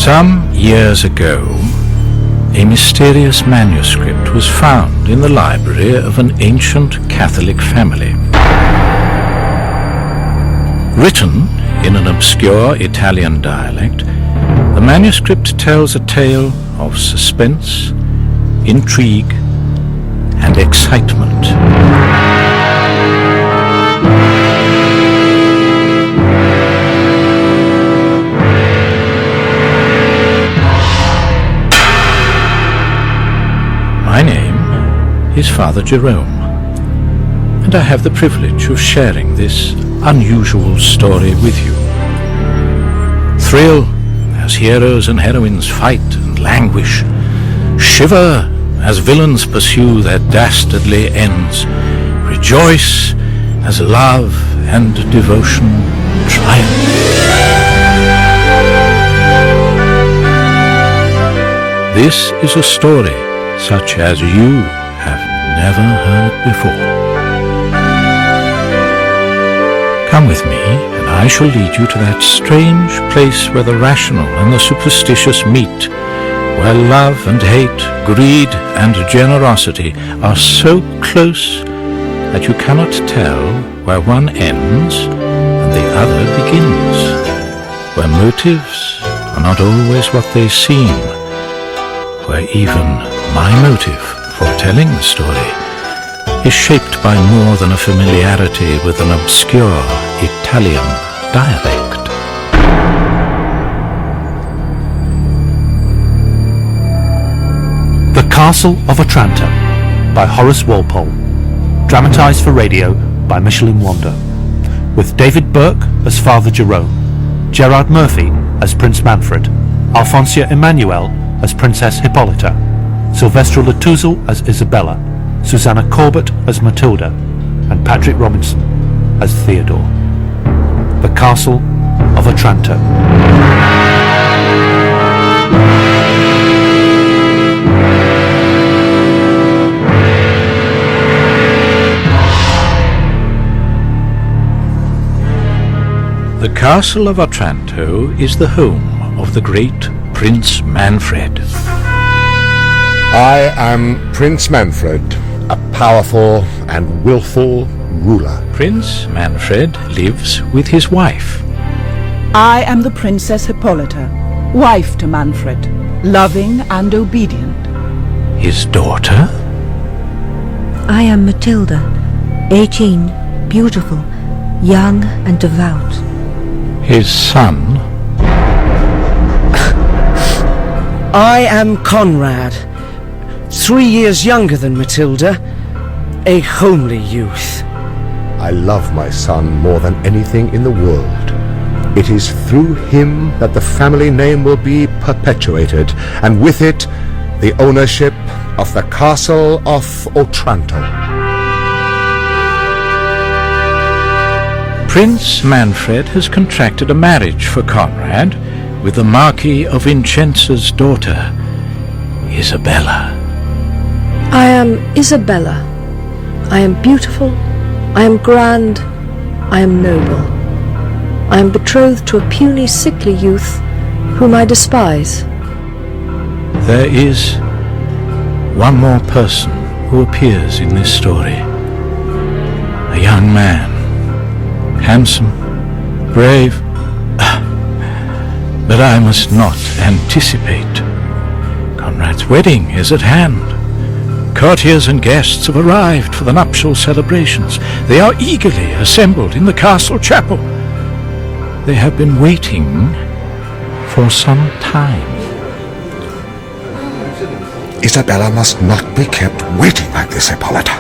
Some years ago, a mysterious manuscript was found in the library of an ancient Catholic family. Written in an obscure Italian dialect, the manuscript tells a tale of suspense, intrigue, and excitement. My name is Father Jerome, and I have the privilege of sharing this unusual story with you. Thrill as heroes and heroines fight and languish, shiver as villains pursue their dastardly ends, rejoice as love and devotion triumph. This is a story such as you have never heard before. Come with me, and I shall lead you to that strange place where the rational and the superstitious meet, where love and hate, greed and generosity are so close that you cannot tell where one ends and the other begins, where motives are not always what they seem, where even my motive for telling the story is shaped by more than a familiarity with an obscure Italian dialect. The Castle of Otranto by Horace Walpole, dramatised for radio by Michelin Wander, with David Burke as Father Jerome, Gerard Murphy as Prince Manfred, Alfonsia Emmanuel as Princess Hippolyta, Sylvestre Latuzel as Isabella, Susanna Corbett as Matilda, and Patrick Robinson as Theodore. The Castle of Otranto. The Castle of Otranto is the home of the great Prince Manfred. I am Prince Manfred, a powerful and willful ruler. Prince Manfred lives with his wife. I am the Princess Hippolyta, wife to Manfred, loving and obedient. His daughter? I am Matilda, 18, beautiful, young and devout. His son? I am Conrad, 3 years younger than Matilda, a homely youth. I love my son more than anything in the world. It is through him that the family name will be perpetuated, and with it, the ownership of the Castle of Otranto. Prince Manfred has contracted a marriage for Conrad with the Marquis of Vicenza's daughter, Isabella. I am Isabella. I am beautiful, I am grand, I am noble. I am betrothed to a puny, sickly youth whom I despise. There is one more person who appears in this story. A young man, handsome, brave, but I must not anticipate. Conrad's wedding is at hand. Courtiers and guests have arrived for the nuptial celebrations. They are eagerly assembled in the castle chapel. They have been waiting for some time. Isabella must not be kept waiting like this, Hippolyta.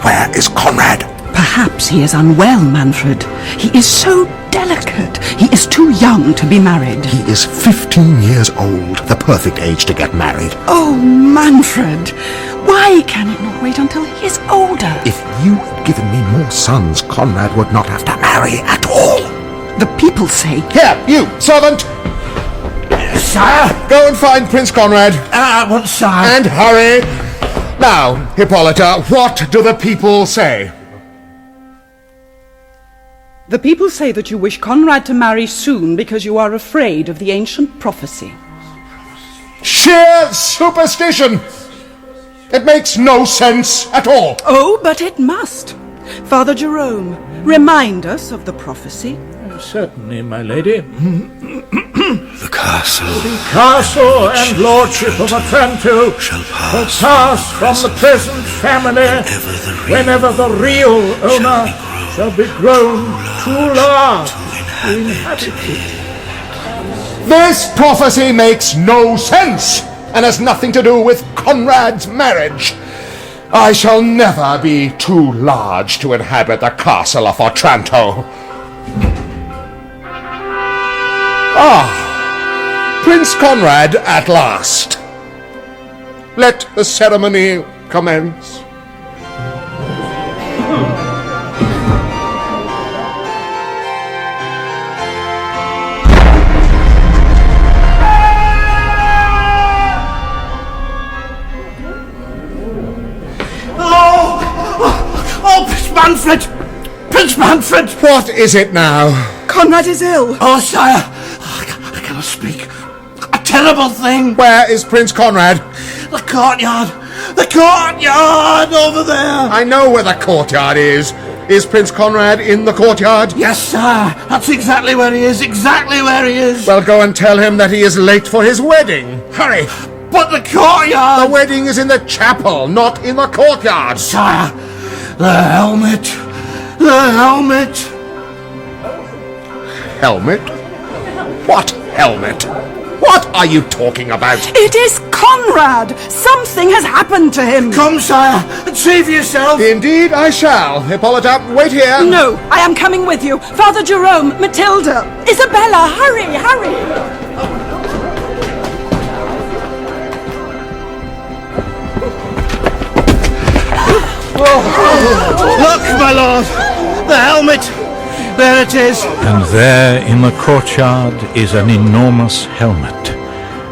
Where is Conrad? Perhaps he is unwell, Manfred. He is so delicate. He is too young to be married. He is 15 years old, the perfect age to get married. Oh, Manfred! Why can it not wait until he is older? If you had given me more sons, Conrad would not have to marry at all. The people say... Here, you, servant! Sire? Go and find Prince Conrad. What, sire? And hurry! Now, Hippolyta, what do the people say? The people say that you wish Conrad to marry soon because you are afraid of the ancient prophecy. sheer superstition. It makes no sense at all. Oh, but it must. Father Jerome, remind us of the prophecy. Certainly, my lady. The castle And lordship of Otranto shall will pass pass from the present family whenever the real owner shall be grown too large to inhabit it. This prophecy makes no sense and has nothing to do with Conrad's marriage. I shall never be too large to inhabit the Castle of Otranto. Ah, Prince Conrad at last. Let the ceremony commence. Oh, Prince Manfred! Prince Manfred! What is it now? Conrad is ill. Oh, sire, I cannot speak. A terrible thing. Where is Prince Conrad? The courtyard! The courtyard over there! I know where the courtyard is. Is Prince Conrad in the courtyard? Yes, sire. That's exactly where he is. Exactly where he is. Well, go and tell him that he is late for his wedding. Hurry! But the courtyard! The wedding is in the chapel, not in the courtyard. Sire, the helmet. The helmet. Helmet? What helmet? What are you talking about? It is Conrad! Something has happened to him! Come, sire, and see for yourself. Indeed I shall. Hippolyta, wait here. No, I am coming with you. Father Jerome, Matilda, Isabella, hurry, hurry! Look, my lord, the helmet. There it is. And there in the courtyard is an enormous helmet,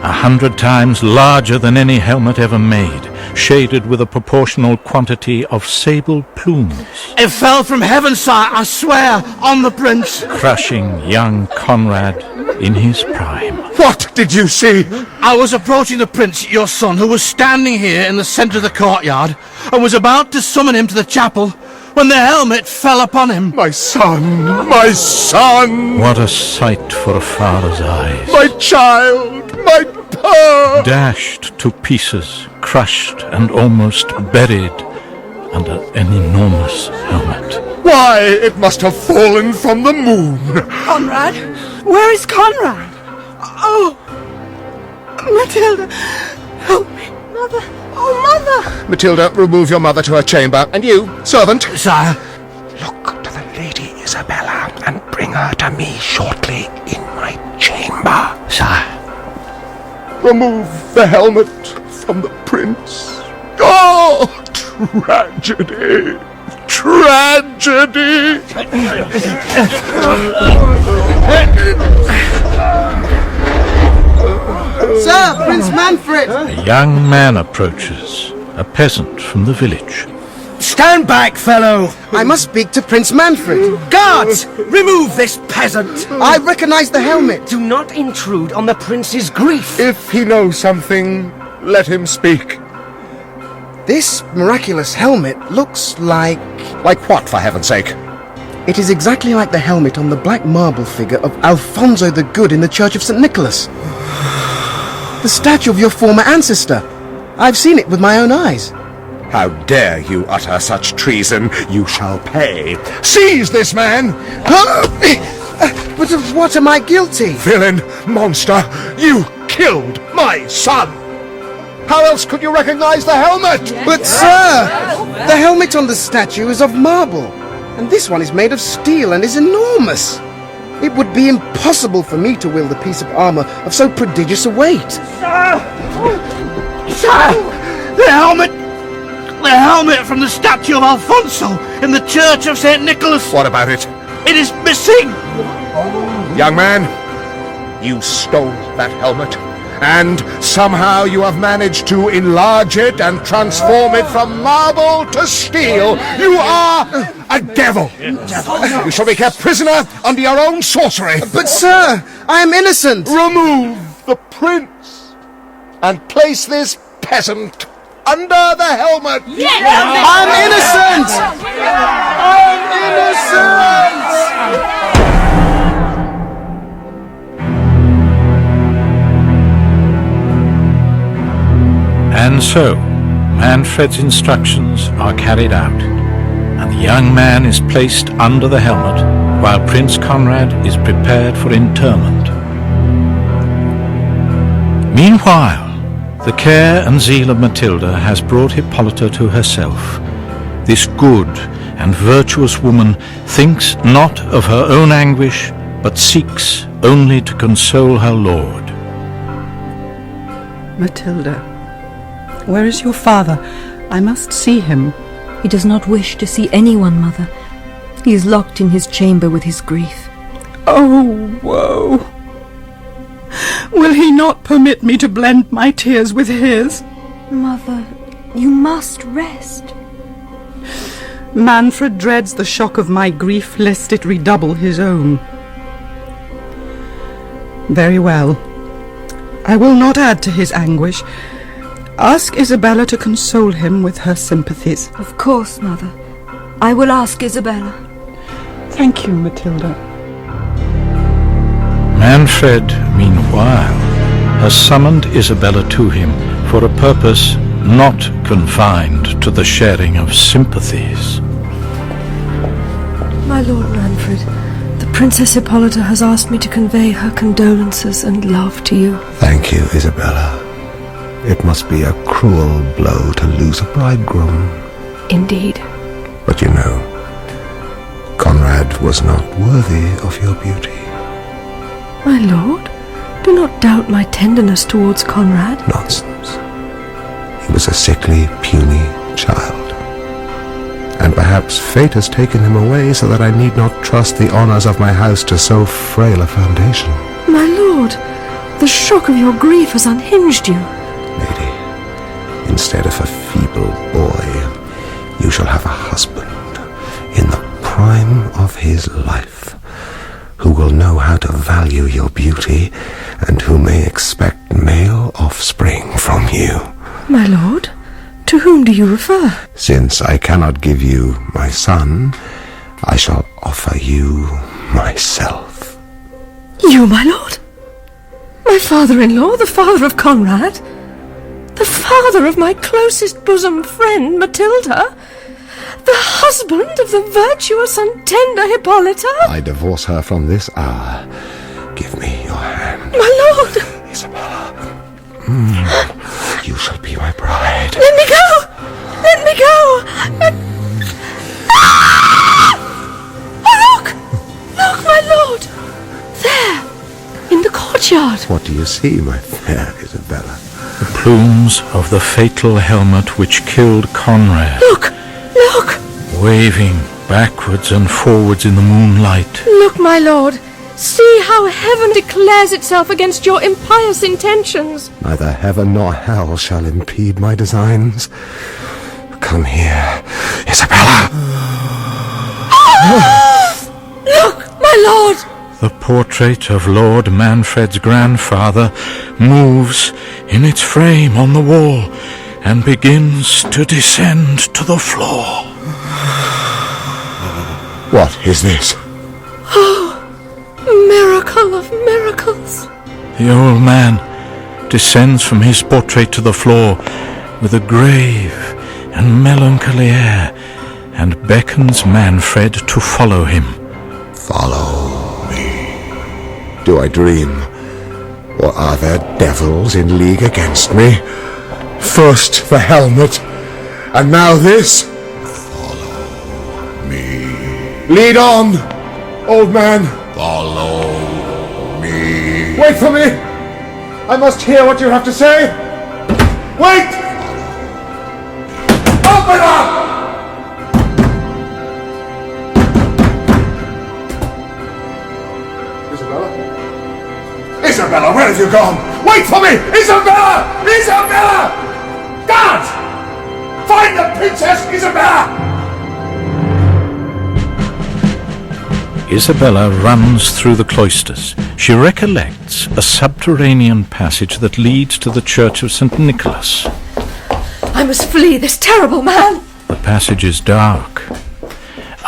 100 times larger than any helmet ever made, shaded with a proportional quantity of sable plumes, It fell from heaven, sire, I swear, on the prince. crushing young Conrad in his prime. What did you see? I was approaching the prince, your son, who was standing here in the centre of the courtyard, and was about to summon him to the chapel, when the helmet fell upon him. My son! My son! What a sight for a father's eyes. My child! My pearl! Dashed to pieces, crushed and almost buried under an enormous helmet. Why, it must have fallen from the moon! Conrad? Where is Conrad? Oh! Matilda! Help me! Mother! Oh, Mother! Matilda, remove your mother to her chamber. And you, servant, Sire, look to the Lady Isabella and bring her to me shortly in my chamber. sire. Remove the helmet from the prince. Oh, tragedy! Tragedy! Sir, Prince Manfred! A young man approaches, a peasant from the village. Stand back, fellow! I must speak to Prince Manfred. Guards! Remove this peasant! I recognize the helmet. Do not intrude on the prince's grief. If he knows something, let him speak. This miraculous helmet looks like... Like what, for heaven's sake? It is exactly like the helmet on the black marble figure of Alfonso the Good in the Church of St. Nicholas. The statue of your former ancestor. I've seen it with my own eyes. How dare you utter such treason? You shall pay. Seize this man! But of what am I guilty? Villain, monster, you killed my son! How else could you recognize the helmet? But sir, the helmet on the statue is of marble, and this one is made of steel and is enormous. It would be impossible for me to wield a piece of armor of so prodigious a weight. Sire, the helmet from the statue of Alfonso in the Church of St. Nicholas. What about it? It is missing. Young man, you stole that helmet, and somehow you have managed to enlarge it and transform it from marble to steel. You are a devil. You shall be kept prisoner under your own sorcery. But sir, I am innocent. Remove the prince, and place this peasant under the helmet. I'm innocent! I'm innocent! And so, Manfred's instructions are carried out, and the young man is placed under the helmet, while Prince Conrad is prepared for interment. Meanwhile, the care and zeal of Matilda has brought Hippolyta to herself. This good and virtuous woman thinks not of her own anguish, but seeks only to console her lord. Matilda, where is your father? I must see him. He does not wish to see anyone, Mother. He is locked in his chamber with his grief. Oh, woe! Will he not permit me to blend my tears with his? Mother, you must rest. Manfred dreads the shock of my grief, lest it redouble his own. Very well. I will not add to his anguish. Ask Isabella to console him with her sympathies. Of course, Mother. I will ask Isabella. Thank you, Matilda. Manfred, meanwhile, has summoned Isabella to him for a purpose not confined to the sharing of sympathies. My Lord Manfred, the Princess Hippolyta has asked me to convey her condolences and love to you. Thank you, Isabella. It must be a cruel blow to lose a bridegroom. Indeed. But you know, Conrad was not worthy of your beauty. My lord, do not doubt my tenderness towards Conrad. Nonsense. He was a sickly, puny child. And perhaps fate has taken him away so that I need not trust the honours of my house to so frail a foundation. My lord, the shock of your grief has unhinged you. Lady, instead of a feeble boy, you shall have a husband in the prime of his life, who will know how to value your beauty and who may expect male offspring from you. My lord, to whom do you refer? Since I cannot give you my son, I shall offer you myself. You, my lord? My father-in-law, the father of Conrad? The father of my closest bosom friend, Matilda? The husband of the virtuous and tender Hippolyta? I divorce her from this hour. Give me your hand. My lord! Isabella. You shall be my bride. Let me go! Let me go! Oh, look! Look, my lord! There! In the courtyard. What do you see, my fair Isabella? The plumes of the fatal helmet which killed Conrad, Look! Look! waving backwards and forwards in the moonlight. Look, my lord! See how heaven declares itself against your impious intentions. Neither heaven nor hell shall impede my designs. Come here, Isabella. Look, my lord! The portrait of Lord Manfred's grandfather moves in its frame on the wall and begins to descend to the floor. What is this? Oh, miracle of miracles. The old man descends from his portrait to the floor with a grave and melancholy air and beckons Manfred to follow him. Follow me. Do I dream? Or are there devils in league against me? First the helmet, and now this? Follow me. Lead on, old man. Follow me. Wait for me! I must hear what you have to say. Wait! Open up! Isabella, where have you gone? Wait for me! Isabella! Isabella! Guards! Find the Princess Isabella! Isabella runs through the cloisters she recollects a subterranean passage that leads to the Church of St. Nicholas. I must flee this terrible man. The passage is dark.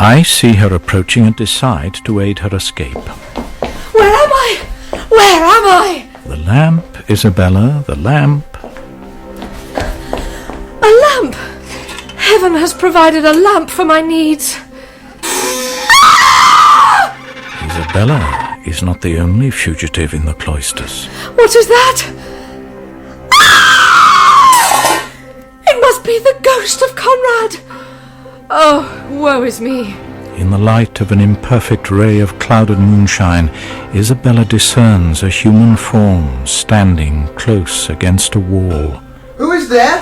I see her approaching and decide to aid her escape. Where am I? Where am I? The lamp, Isabella, the lamp. A lamp! Heaven has provided a lamp for my needs. Isabella is not the only fugitive in the cloisters. What is that? It must be the ghost of Conrad. Oh, woe is me. In the light of an imperfect ray of clouded moonshine, Isabella discerns a human form standing close against a wall. Who is there?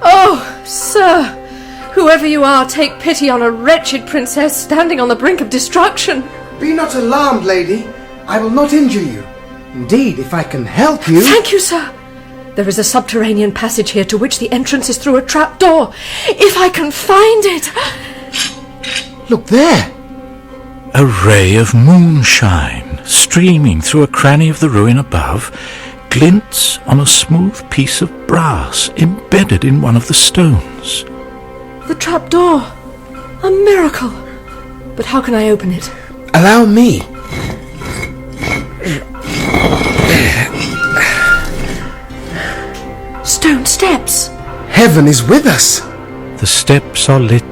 Oh, sir, whoever you are, take pity on a wretched princess standing on the brink of destruction. Be not alarmed, lady. I will not injure you. Indeed, if I can help you... Thank you, sir. There is a subterranean passage here to which the entrance is through a trapdoor. If I can find it... Look there. A ray of moonshine, streaming through a cranny of the ruin above, glints on a smooth piece of brass embedded in one of the stones. The trapdoor. A miracle. But how can I open it? Allow me. Stone steps. Heaven is with us. The steps are lit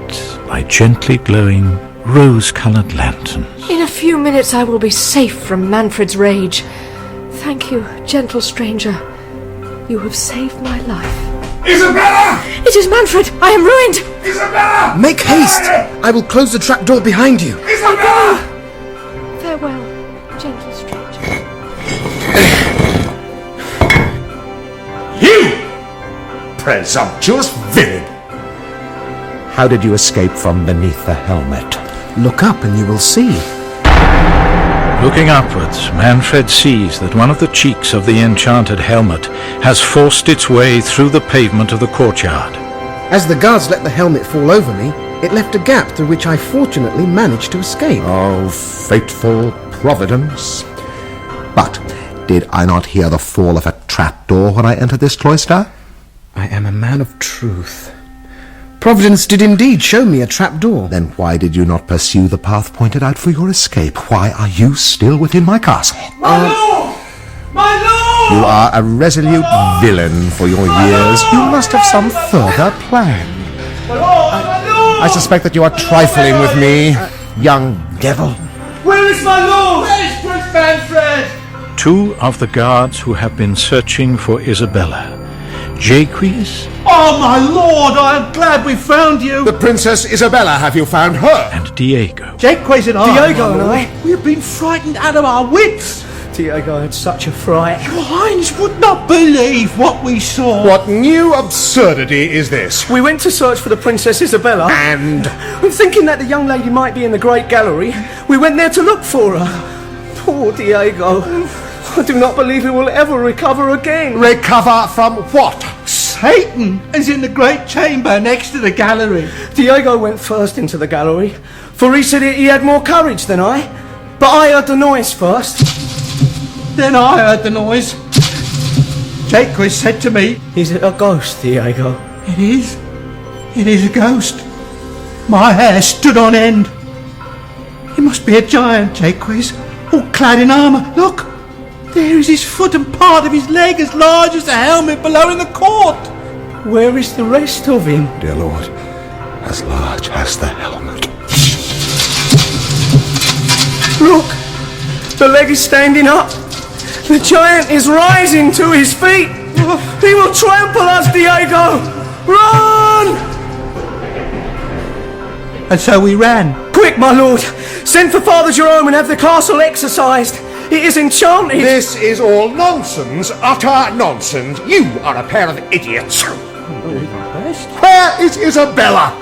by gently glowing rose-coloured lanterns. In a few minutes I will be safe from Manfred's rage. Thank you, gentle stranger. You have saved my life. Isabella! It is Manfred! I am ruined! Isabella! Make haste! I will close the trapdoor behind you. Isabella! Farewell, gentle stranger. You! Presumptuous villain! How did you escape from beneath the helmet? Look up and you will see. Looking upwards, Manfred sees that one of the cheeks of the enchanted helmet has forced its way through the pavement of the courtyard. As the guards let the helmet fall over me, it left a gap through which I fortunately managed to escape. Oh, fateful providence. But did I not hear the fall of a trapdoor when I entered this cloister? I am a man of truth. Providence did indeed show me a trapdoor. Then why did you not pursue the path pointed out for your escape? Why are you still within my castle? My lord! My lord! You are a resolute villain for your years. You must have some further plan. My lord! My lord! I suspect that you are trifling with me, young devil. Where is my lord? Where is Prince Manfred? Two of the guards who have been searching for Isabella, Jaques Oh, my lord, I am glad we found you. The Princess Isabella, have you found her? and Diego. Jaques and I. Diego and I. We have been frightened out of our wits. Diego had such a fright. Your Highness would not believe what we saw. What new absurdity is this? We went to search for the Princess Isabella. And Thinking that the young lady might be in the Great Gallery, we went there to look for her. Poor Diego. I do not believe he will ever recover again. recover from what? Satan is in the great chamber next to the gallery. Diego went first into the gallery, for he said he had more courage than I. But I heard the noise first. Then I heard the noise. Jaques said to me, Is it a ghost, Diego? It is. It is a ghost. My hair stood on end. He must be a giant, Jaques, all clad in armour. Look, there is his foot and part of his leg as large as the helmet below in the court. Where is the rest of him? Dear Lord, as large as the helmet. Look, the leg is standing up. The giant is rising to his feet. He will trample us, Diego. Run! And so we ran. Quick, my lord. Send for Father Jerome and have the castle exorcised. It is enchanted. This is all nonsense, utter nonsense. You are a pair of idiots. Where is Isabella?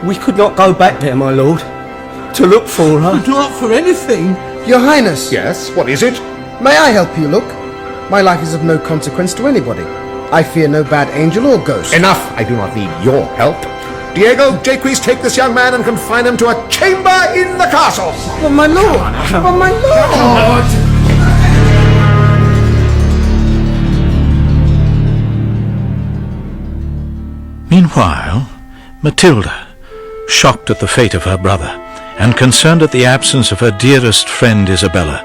We could not go back there, my lord, to look for her. Not for anything. Your Highness, Yes, what is it? may I help you look? My life is of no consequence to anybody. I fear no bad angel or ghost. Enough, I do not need your help. Diego, Jaques, take this young man and confine him to a chamber in the castle. Oh, my lord! Oh, my lord! Meanwhile, Matilda, shocked at the fate of her brother, and concerned at the absence of her dearest friend Isabella,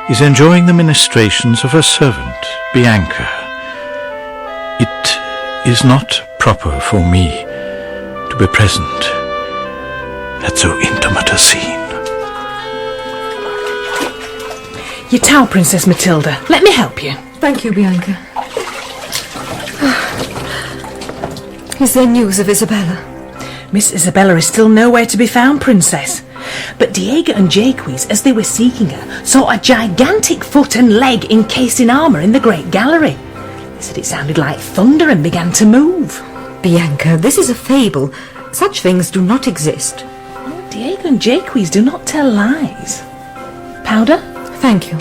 is enjoying the ministrations of her servant, Bianca. It is not proper for me to be present at so intimate a scene. Your towel, Princess Matilda. Let me help you. Thank you, Bianca. Is there news of Isabella? Miss Isabella is still nowhere to be found, Princess. But Diego and Jaques, as they were seeking her, saw a gigantic foot and leg encased in armour in the Great Gallery. They said it sounded like thunder and began to move. Bianca, this is a fable. Such things do not exist. Diego and Jaques do not tell lies. Powder? Thank you.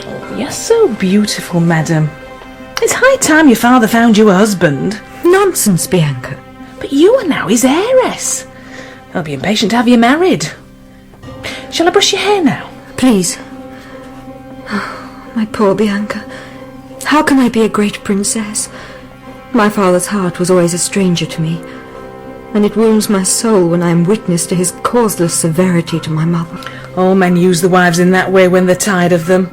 Oh, you're so beautiful, madam. It's high time your father found you a husband. Nonsense, Bianca. But you are now his heiress. I'll be impatient to have you married. Shall I brush your hair now? Please. My poor Bianca. How can I be a great princess? My father's heart was always a stranger to me, and it wounds my soul when I am witness to his causeless severity to my mother. All men use the wives in that way when they're tired of them.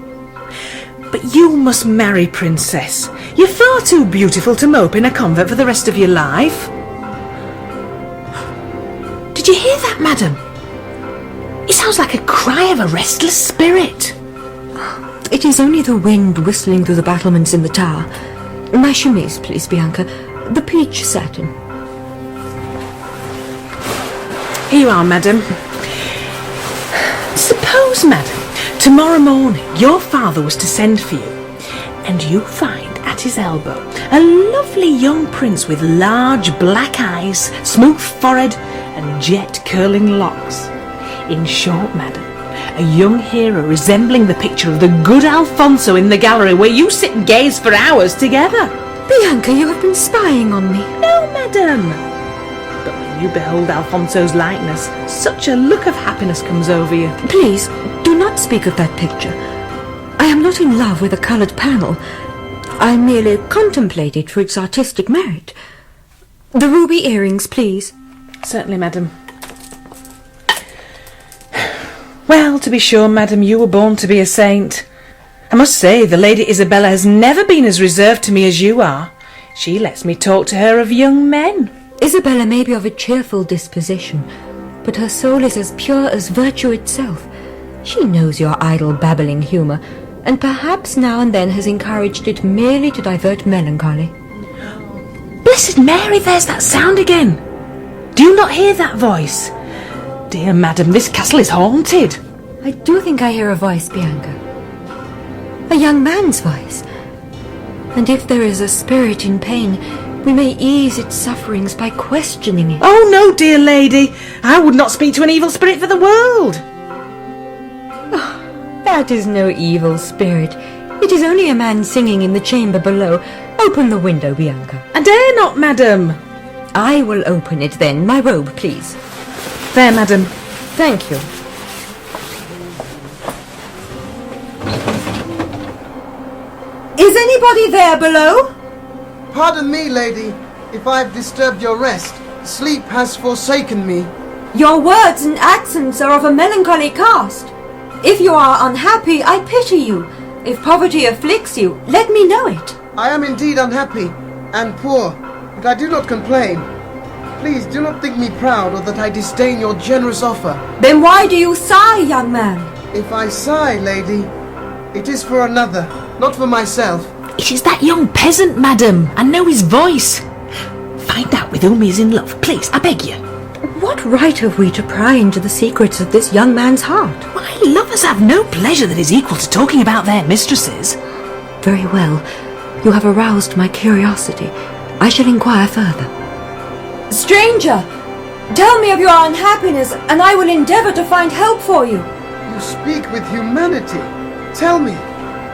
But you must marry, Princess. You're far too beautiful to mope in a convent for the rest of your life. Did you hear that, madam? It sounds like a cry of a restless spirit. It is only the wind whistling through the battlements in the tower. My chemise, please, Bianca. The peach satin. Here you are, madam. Suppose, madam, tomorrow morning your father was to send for you, and you find at his elbow a lovely young prince with large black eyes, smooth forehead, and jet-curling locks. In short, madam, a young hero resembling the picture of the good Alfonso in the gallery where you sit and gaze for hours together. Bianca, you have been spying on me. No, madam. But when you behold Alfonso's likeness, such a look of happiness comes over you. Please, do not speak of that picture. I am not in love with a coloured panel. I merely contemplate it for its artistic merit. The ruby earrings, please. Certainly, madam. Well, to be sure, madam, you were born to be a saint. I must say, the Lady Isabella has never been as reserved to me as you are. She lets me talk to her of young men. Isabella may be of a cheerful disposition, but her soul is as pure as virtue itself. She knows your idle babbling humour, and perhaps now and then has encouraged it merely to divert melancholy. Blessed Mary, there's that sound again. Do you not hear that voice? Dear madam, this castle is haunted. I do think I hear a voice, Bianca. A young man's voice. And if there is a spirit in pain, we may ease its sufferings by questioning it. Oh no, dear lady, I would not speak to an evil spirit for the world. Oh, that is no evil spirit. It is only a man singing in the chamber below. Open the window, Bianca. I dare not, madam. I will open it then. My robe, please. There, madam. Thank you. Is anybody there below? Pardon me, lady, if I have disturbed your rest. Sleep has forsaken me. Your words and accents are of a melancholy cast. If you are unhappy, I pity you. If poverty afflicts you, let me know it. I am indeed unhappy and poor, but I do not complain. Please do not think me proud or that I disdain your generous offer. Then why do you sigh, young man? If I sigh, lady, it is for another, not for myself. It is that young peasant, madam. I know his voice. Find out with whom he is in love, please, I beg you. What right have we to pry into the secrets of this young man's heart? Why, lovers have no pleasure that is equal to talking about their mistresses. Very well. You have aroused my curiosity. I shall inquire further. Stranger, tell me of your unhappiness, and I will endeavour to find help for you. You speak with humanity. Tell me,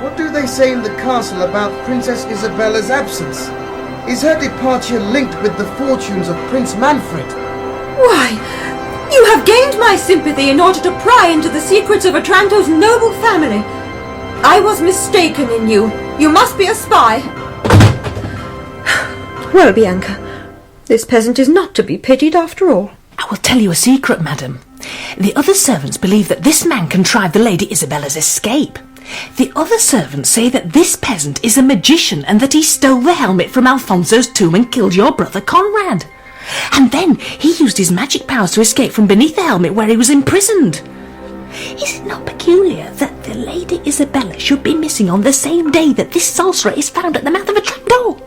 what do they say in the castle about Princess Isabella's absence? Is her departure linked with the fortunes of Prince Manfred? Why, you have gained my sympathy in order to pry into the secrets of Otranto's noble family. I was mistaken in you. You must be a spy. Well, Bianca, this peasant is not to be pitied after all. I will tell you a secret, madam. The other servants believe that this man contrived the Lady Isabella's escape. The other servants say that this peasant is a magician and that he stole the helmet from Alfonso's tomb and killed your brother Conrad. And then he used his magic powers to escape from beneath the helmet where he was imprisoned. Is it not peculiar that the Lady Isabella should be missing on the same day that this sorcerer is found at the mouth of a trapdoor?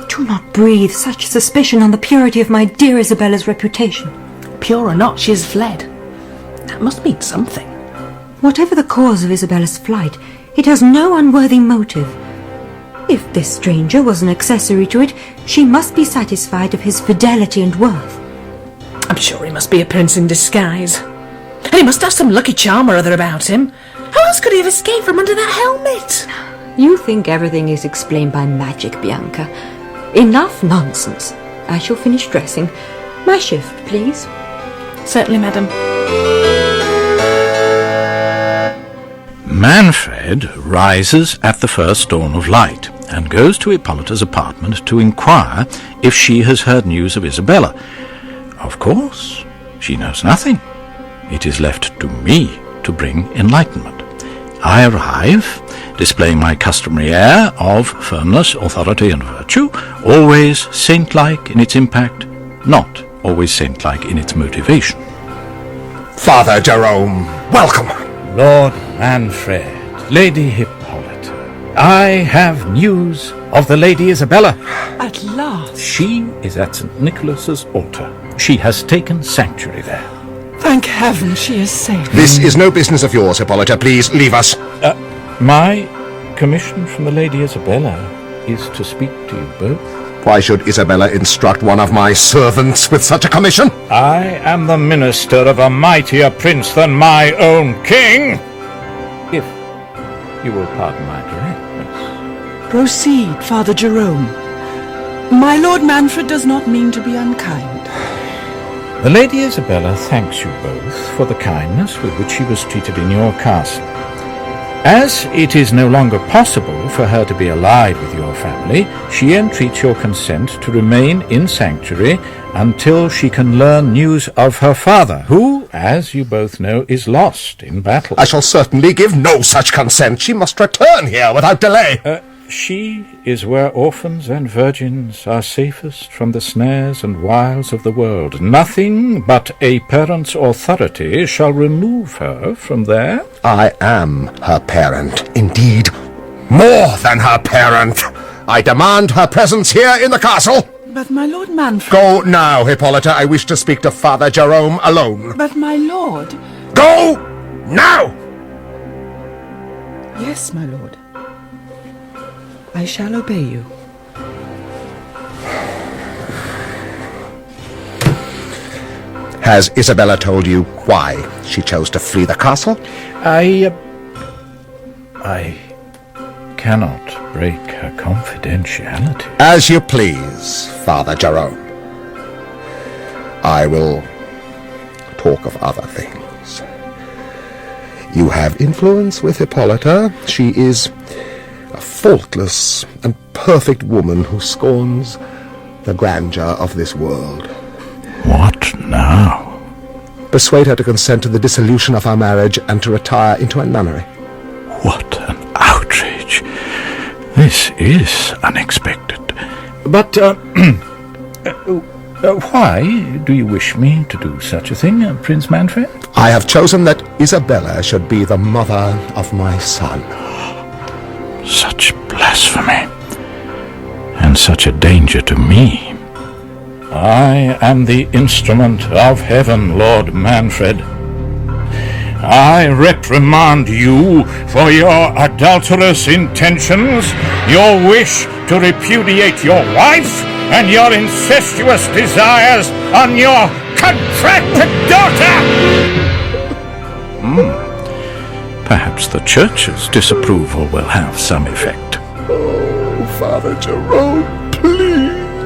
Do not breathe such suspicion on the purity of my dear Isabella's reputation. Pure or not, she has fled. That must mean something. Whatever the cause of Isabella's flight, it has no unworthy motive. If this stranger was an accessory to it, she must be satisfied of his fidelity and worth. I'm sure he must be a prince in disguise. And he must have some lucky charm or other about him. How else could he have escaped from under that helmet? You think everything is explained by magic, Bianca. Enough nonsense. I shall finish dressing. My shift, please. Certainly, madam. Manfred rises at the first dawn of light and goes to Hippolyta's apartment to inquire if she has heard news of Isabella. Of course, she knows nothing. It is left to me to bring enlightenment. I arrive, displaying my customary air of firmness, authority, and virtue, always saint-like in its impact, not always saint-like in its motivation. Father Jerome, welcome! Lord Manfred, Lady Hippolyta, I have news of the Lady Isabella. At last. She is at St. Nicholas's altar. She has taken sanctuary there. Thank heaven she is safe. This is no business of yours, Hippolyta. Please leave us. My commission from the Lady Isabella is to speak to you both. Why should Isabella instruct one of my servants with such a commission? I am the minister of a mightier prince than my own king. If you will pardon my directness. Proceed, Father Jerome. My Lord Manfred does not mean to be unkind. The Lady Isabella thanks you both for the kindness with which she was treated in your castle. As it is no longer possible for her to be allied with your family, she entreats your consent to remain in sanctuary until she can learn news of her father, who, as you both know, is lost in battle. I shall certainly give no such consent. She must return here without delay. She is where orphans and virgins are safest from the snares and wiles of the world. Nothing but a parent's authority shall remove her from there. I am her parent. Indeed, more than her parent. I demand her presence here in the castle. But my Lord Manfred... Go now, Hippolyta. I wish to speak to Father Jerome alone. But my lord... Go now! Yes, my lord. I shall obey you. Has Isabella told you why she chose to flee the castle? I cannot break her confidentiality. As you please, Father Jerome. I will talk of other things. You have influence with Hippolyta. She is a faultless and perfect woman who scorns the grandeur of this world. What now? Persuade her to consent to the dissolution of our marriage and to retire into a nunnery. What an outrage! This is unexpected. But, why do you wish me to do such a thing, Prince Manfred? I have chosen that Isabella should be the mother of my son. Such blasphemy, and such a danger to me. I am the instrument of heaven, Lord Manfred. I reprimand you for your adulterous intentions, your wish to repudiate your wife, and your incestuous desires on your contracted daughter! Perhaps the Church's disapproval will have some effect. Oh, Father Jerome, please!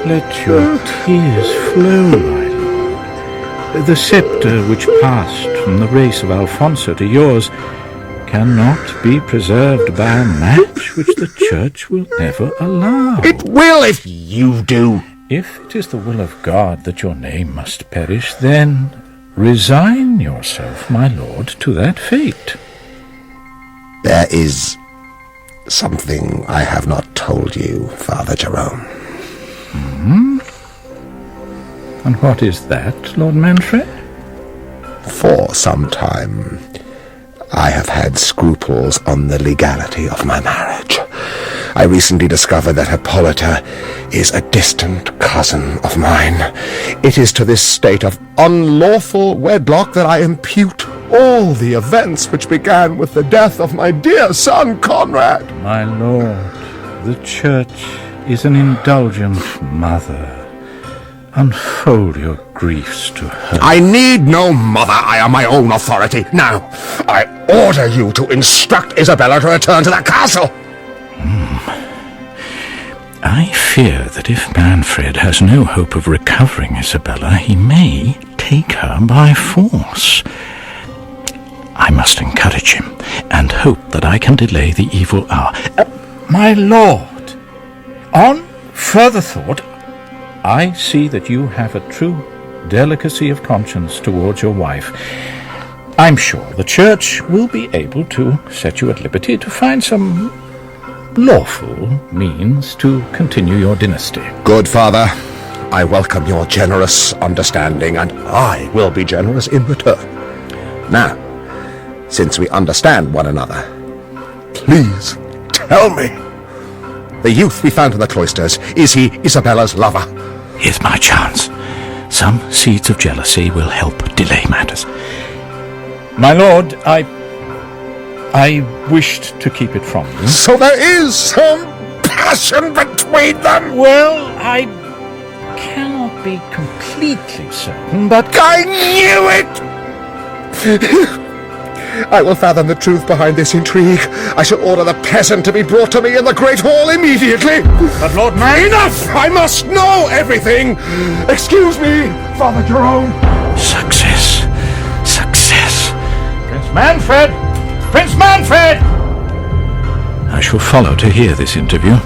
Let your tears flow, my lord. The sceptre which passed from the race of Alfonso to yours cannot be preserved by a match which the Church will never allow. It will if you do. If it is the will of God that your name must perish, then resign yourself, my lord, to that fate. There is something I have not told you, Father Jerome. And what is that, Lord Manfred? For some time, I have had scruples on the legality of my marriage. I recently discovered that Hippolyta is a distant cousin of mine. It is to this state of unlawful wedlock that I impute all the events which began with the death of my dear son Conrad. My lord, the Church is an indulgent mother. Unfold your griefs to her. I need no mother. I am my own authority. Now, I order you to instruct Isabella to return to the castle. I fear that if Manfred has no hope of recovering Isabella, he may take her by force. I must encourage him, and hope that I can delay the evil hour. My lord, on further thought, I see that you have a true delicacy of conscience towards your wife. I'm sure the Church will be able to set you at liberty to find some lawful means to continue your dynasty. Good father, I welcome your generous understanding, and I will be generous in return. Now, since we understand one another, please tell me. The youth we found in the cloisters, is he Isabella's lover? Here's my chance. Some seeds of jealousy will help delay matters. My lord, I wished to keep it from you. So there is some passion between them? Well, I cannot be completely certain, but I knew it! I will fathom the truth behind this intrigue. I shall order the peasant to be brought to me in the Great Hall immediately. But Lord Man... Enough! I must know everything! Excuse me, Father Jerome. Success. Success. Prince Manfred! Prince Manfred! I shall follow to hear this interview.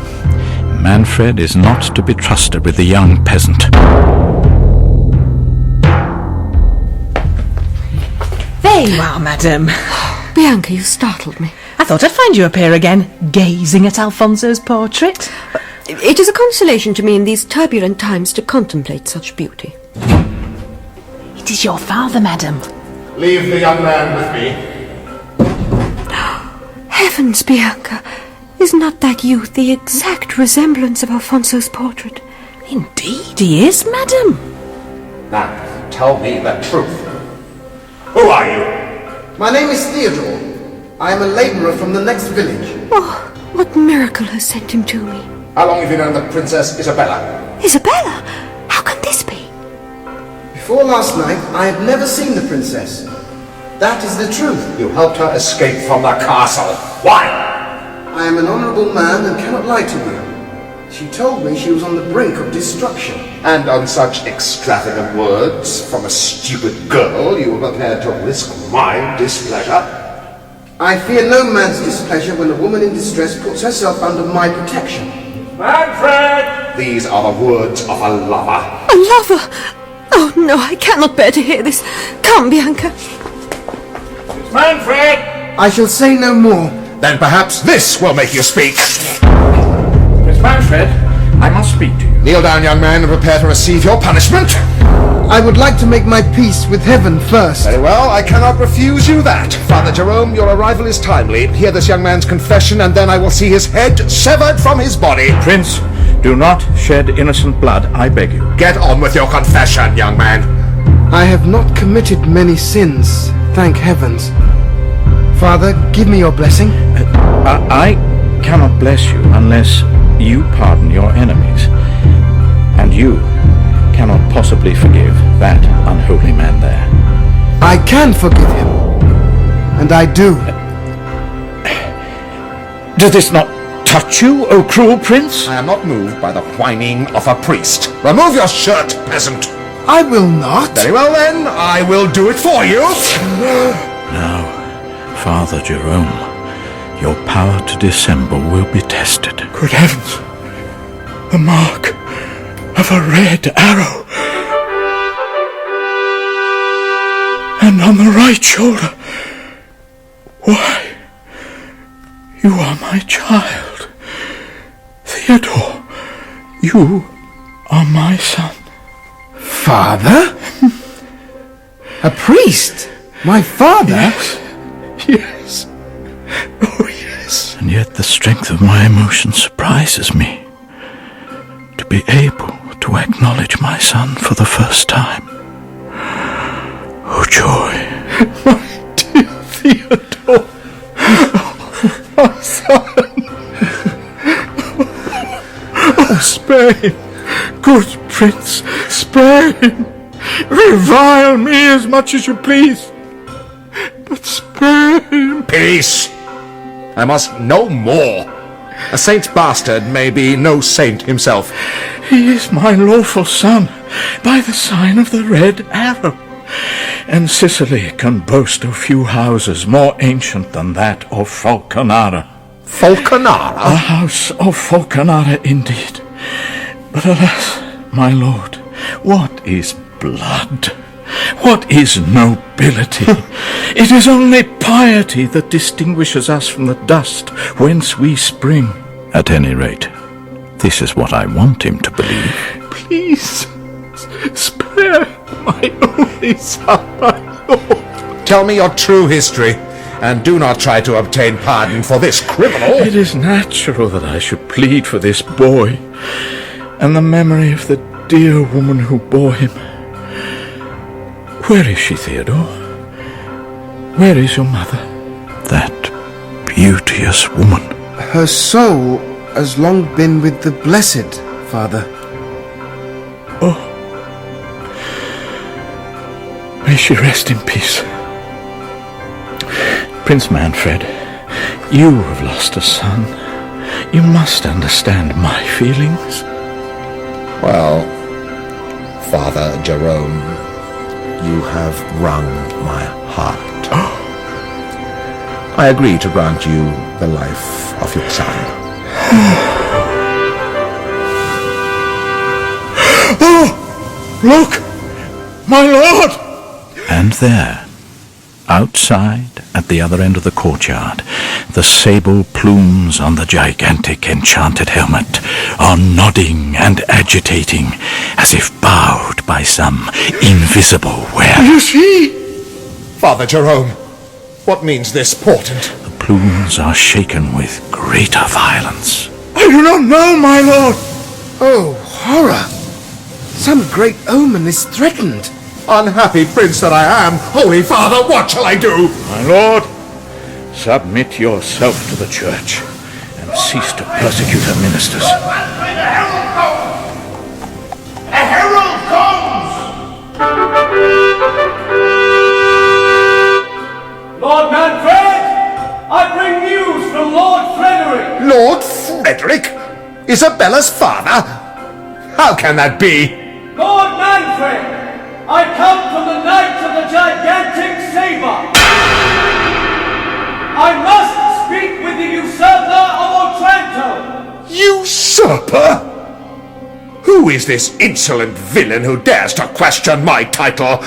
Manfred is not to be trusted with the young peasant. There you are, madam. Bianca, you startled me. I thought I'd find you up here again, gazing at Alfonso's portrait. It is a consolation to me in these turbulent times to contemplate such beauty. It is your father, madam. Leave the young man with me. Heavens, Bianca! Is not that youth the exact resemblance of Alfonso's portrait? Indeed he is, madam. Now, tell me the truth. Who are you? My name is Theodore. I am a labourer from the next village. Oh, what miracle has sent him to me? How long have you known the Princess Isabella? Isabella? How can this be? Before last night, I had never seen the princess. That is the truth. You helped her escape from the castle. Why? I am an honourable man and cannot lie to you. She told me she was on the brink of destruction. And on such extravagant words from a stupid girl, you were prepared to risk my displeasure? I fear no man's displeasure when a woman in distress puts herself under my protection. Manfred! These are the words of a lover. A lover? Oh no, I cannot bear to hear this. Come, Bianca. Manfred! I shall say no more. Then perhaps this will make you speak. Miss Manfred, I must speak to you. Kneel down, young man, and prepare to receive your punishment. I would like to make my peace with heaven first. Very well, I cannot refuse you that. Father Jerome, your arrival is timely. Hear this young man's confession, and then I will see his head severed from his body. Prince, do not shed innocent blood, I beg you. Get on with your confession, young man. I have not committed many sins, thank heavens. Father, give me your blessing. I cannot bless you unless you pardon your enemies. And you cannot possibly forgive that unholy man there. I can forgive him. And I do. Does this not touch you, O cruel prince? I am not moved by the whining of a priest. Remove your shirt, peasant. I will not. Very well then, I will do it for you. Now, Father Jerome, your power to dissemble will be tested. Good heavens! The mark of a red arrow. And on the right shoulder. Why, you are my child. Theodore, you are my son. Father? A priest? My father? Yes. Oh, yes. And yet the strength of my emotion surprises me. To be able to acknowledge my son for the first time. Oh, joy. My dear Theodore. My son. Oh, spare him. Good prince, spare him. Revile me as much as you please. But spare him. Peace! I must know more. A saint's bastard may be no saint himself. He is my lawful son by the sign of the red arrow. And Sicily can boast of few houses more ancient than that of Falconara. Falconara? A house of Falconara indeed. But alas, my lord, what is blood? What is nobility? It is only piety that distinguishes us from the dust whence we spring. At any rate, this is what I want him to believe. Please, spare my only son, my lord. Tell me your true history, and do not try to obtain pardon for this criminal. It is natural that I should plead for this boy, and the memory of the dear woman who bore him. Where is she, Theodore? Where is your mother? That beauteous woman. Her soul has long been with the blessed, Father. Oh. May she rest in peace. Prince Manfred, you have lost a son. You must understand my feelings. Well, Father Jerome, you have wrung my heart. I agree to grant you the life of your son. Oh! Look! My lord! And there, outside, at the other end of the courtyard, the sable plumes on the gigantic enchanted helmet are nodding and agitating, as if bowed by some invisible wearer. You see? Father Jerome, what means this portent? The plumes are shaken with greater violence. I do not know, my lord. Oh, horror! Some great omen is threatened. Unhappy prince that I am, Holy Father, what shall I do? My lord, submit yourself to the church and cease to persecute her ministers. A herald comes! Lord Manfred, I bring news from Lord Frederick. Lord Frederick? Isabella's father? How can that be? Lord Manfred, I come from the Knights of the Gigantic Saber. I must speak with the usurper of Otranto. Usurper? Who is this insolent villain who dares to question my title?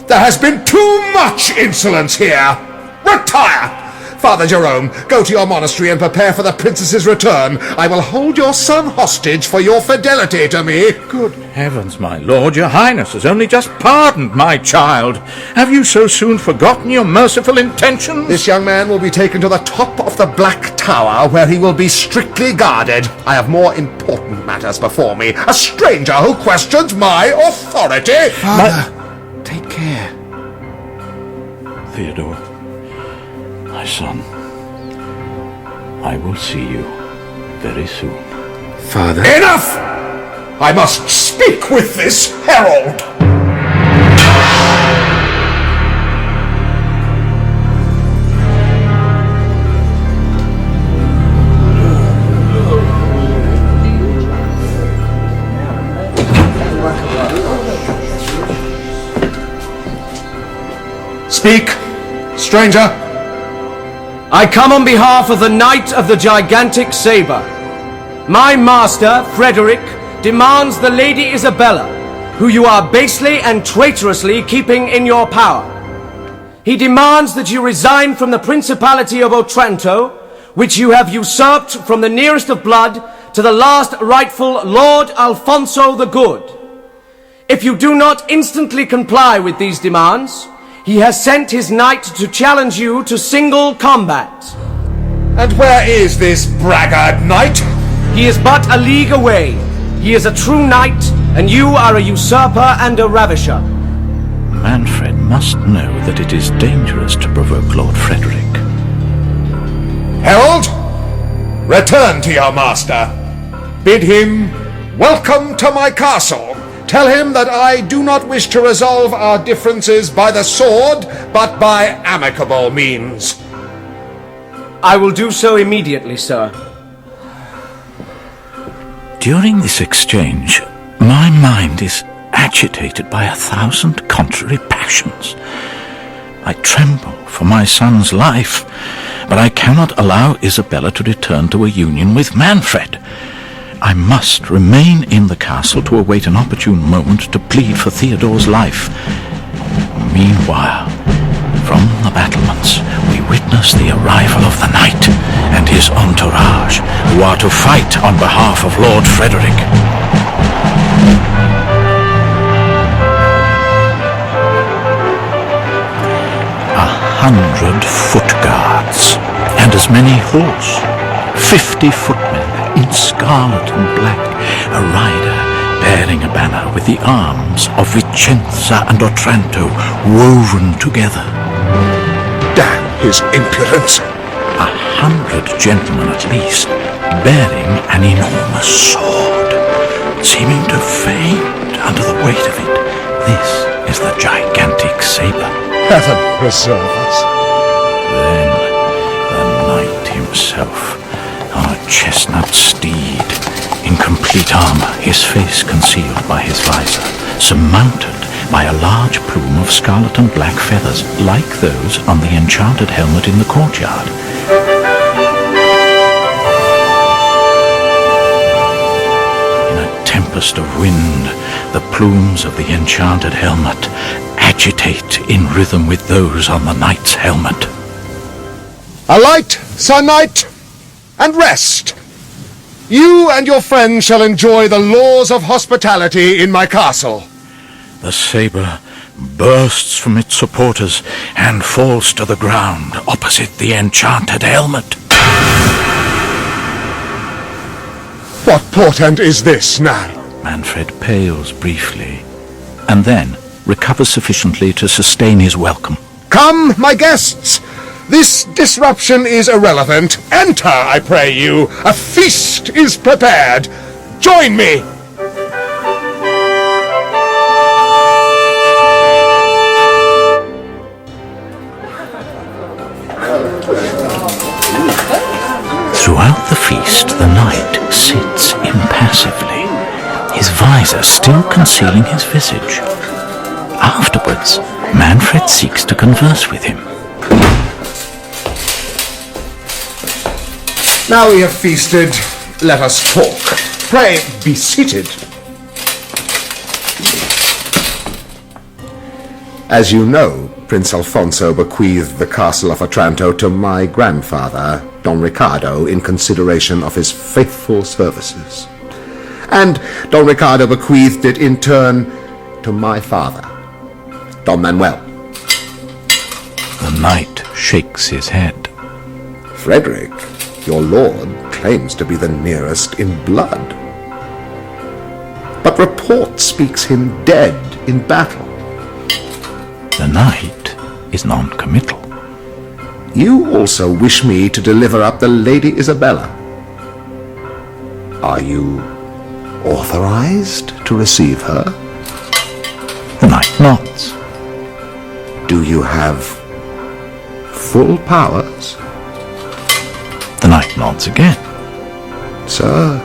There has been too much insolence here. Retire! Father Jerome, go to your monastery and prepare for the princess's return. I will hold your son hostage for your fidelity to me. Good heavens, my lord, your highness has only just pardoned my child. Have you so soon forgotten your merciful intentions? This young man will be taken to the top of the Black Tower, where he will be strictly guarded. I have more important matters before me. A stranger who questions my authority. Father, take care. Theodore, my son, I will see you very soon. Father? Enough! I must speak with this herald! Speak, stranger. I come on behalf of the Knight of the Gigantic Sabre. My master, Frederick, demands the Lady Isabella, who you are basely and traitorously keeping in your power. He demands that you resign from the Principality of Otranto, which you have usurped from the nearest of blood to the last rightful Lord Alfonso the Good. If you do not instantly comply with these demands, he has sent his knight to challenge you to single combat. And where is this braggart knight? He is but a league away. He is a true knight, and you are a usurper and a ravisher. Manfred must know that it is dangerous to provoke Lord Frederick. Herald, return to your master. Bid him welcome to my castle. Tell him that I do not wish to resolve our differences by the sword, but by amicable means. I will do so immediately, sir. During this exchange, my mind is agitated by 1,000 contrary passions. I tremble for my son's life, but I cannot allow Isabella to return to a union with Manfred. I must remain in the castle to await an opportune moment to plead for Theodore's life. Meanwhile, from the battlements, we witness the arrival of the knight and his entourage, who are to fight on behalf of Lord Frederick. 100 foot guards, and as many horse, 50 footmen in scarlet and black, a rider bearing a banner with the arms of Vicenza and Otranto woven together. Damn his impudence! 100 gentlemen at least, bearing an enormous sword, seeming to faint under the weight of it. This is the gigantic sabre. Heaven preserve us. Then the knight himself, on a chestnut steed, in complete armour, his face concealed by his visor, surmounted by a large plume of scarlet and black feathers, like those on the enchanted helmet in the courtyard. In a tempest of wind, the plumes of the enchanted helmet agitate in rhythm with those on the knight's helmet. Alight, Sir Knight, and rest. You and your friends shall enjoy the laws of hospitality in my castle. The sabre bursts from its supporters and falls to the ground opposite the enchanted helmet. What portent is this now? Manfred pales briefly, and then recovers sufficiently to sustain his welcome. Come, my guests! This disruption is irrelevant. Enter, I pray you. A feast is prepared. Join me! Throughout the feast, the knight sits impassively, his visor still concealing his visage. Afterwards, Manfred seeks to converse with him. Now we have feasted, let us talk. Pray, be seated. As you know, Prince Alfonso bequeathed the Castle of Otranto to my grandfather, Don Ricardo, in consideration of his faithful services. And Don Ricardo bequeathed it in turn to my father, Don Manuel. The knight shakes his head. Frederick, your lord, claims to be the nearest in blood. But report speaks him dead in battle. The knight is non-committal. You also wish me to deliver up the Lady Isabella. Are you authorized to receive her? The knight nods. Do you have full powers? The knight nods again. Sir,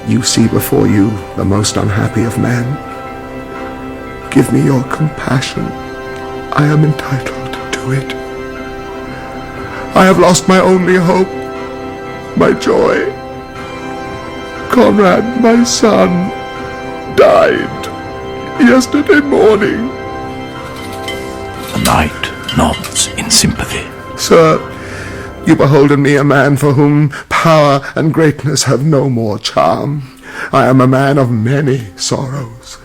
you see before you the most unhappy of men. Give me your compassion. I am entitled to it. I have lost my only hope, my joy. Conrad, my son, died yesterday morning. The knight nods in sympathy. Sir, you behold in me a man for whom power and greatness have no more charm. I am a man of many sorrows.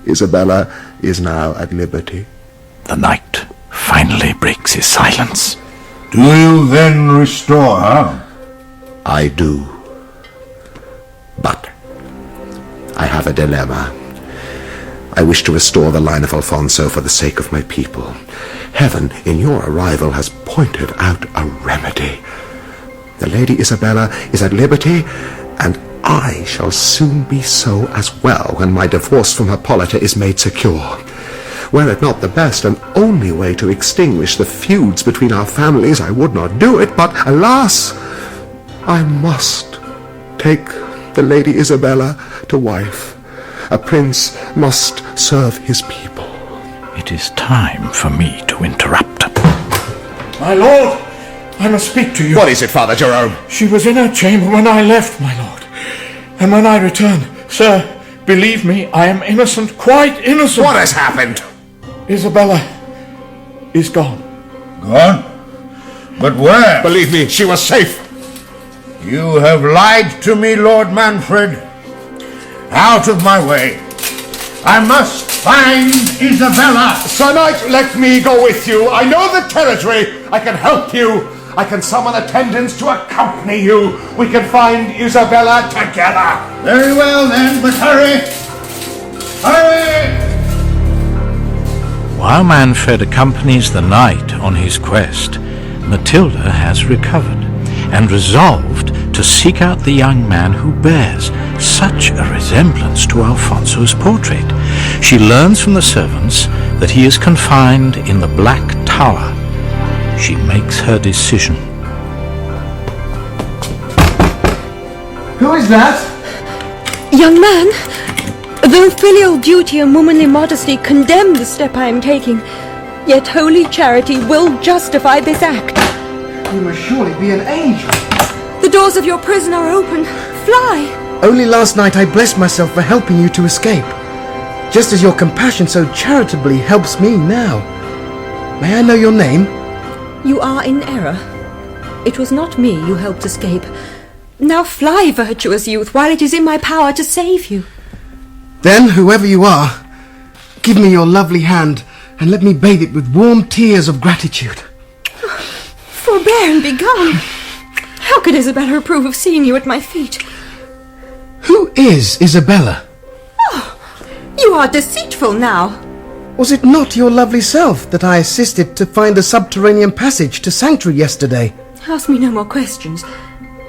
Isabella is now at liberty. The knight finally breaks his silence. Do you then restore her? I do. But I have a dilemma. I wish to restore the line of Alfonso for the sake of my people. Heaven, in your arrival, has pointed out a remedy. The Lady Isabella is at liberty, and I shall soon be so as well when my divorce from Hippolyta is made secure. Were it not the best and only way to extinguish the feuds between our families, I would not do it, but alas, I must take the Lady Isabella to wife. A prince must serve his people. It is time for me to interrupt. My lord, I must speak to you. What is it, Father Jerome? She was in her chamber when I left, my lord. And when I returned, sir, believe me, I am innocent, quite innocent. What has happened? Isabella is gone. Gone? But where? Believe me, she was safe. You have lied to me, Lord Manfred. Out of my way. I must find Isabella. Sir Knight, let me go with you. I know the territory. I can help you. I can summon attendants to accompany you. We can find Isabella together. Very well then, but hurry. Hurry! While Manfred accompanies the knight on his quest, Matilda has recovered and resolved to seek out the young man who bears such a resemblance to Alfonso's portrait. She learns from the servants that he is confined in the Black Tower. She makes her decision. Who is that? Young man, though filial duty and womanly modesty condemn the step I am taking, yet holy charity will justify this act. You must surely be an angel. The doors of your prison are open. Fly! Only last night I blessed myself for helping you to escape, just as your compassion so charitably helps me now. May I know your name? You are in error. It was not me you helped escape. Now fly, virtuous youth, while it is in my power to save you. Then, whoever you are, give me your lovely hand and let me bathe it with warm tears of gratitude. Forbear and be gone. How could Isabella approve of seeing you at my feet? Who is Isabella? Oh, you are deceitful now. Was it not your lovely self that I assisted to find the subterranean passage to Sanctuary yesterday? Ask me no more questions.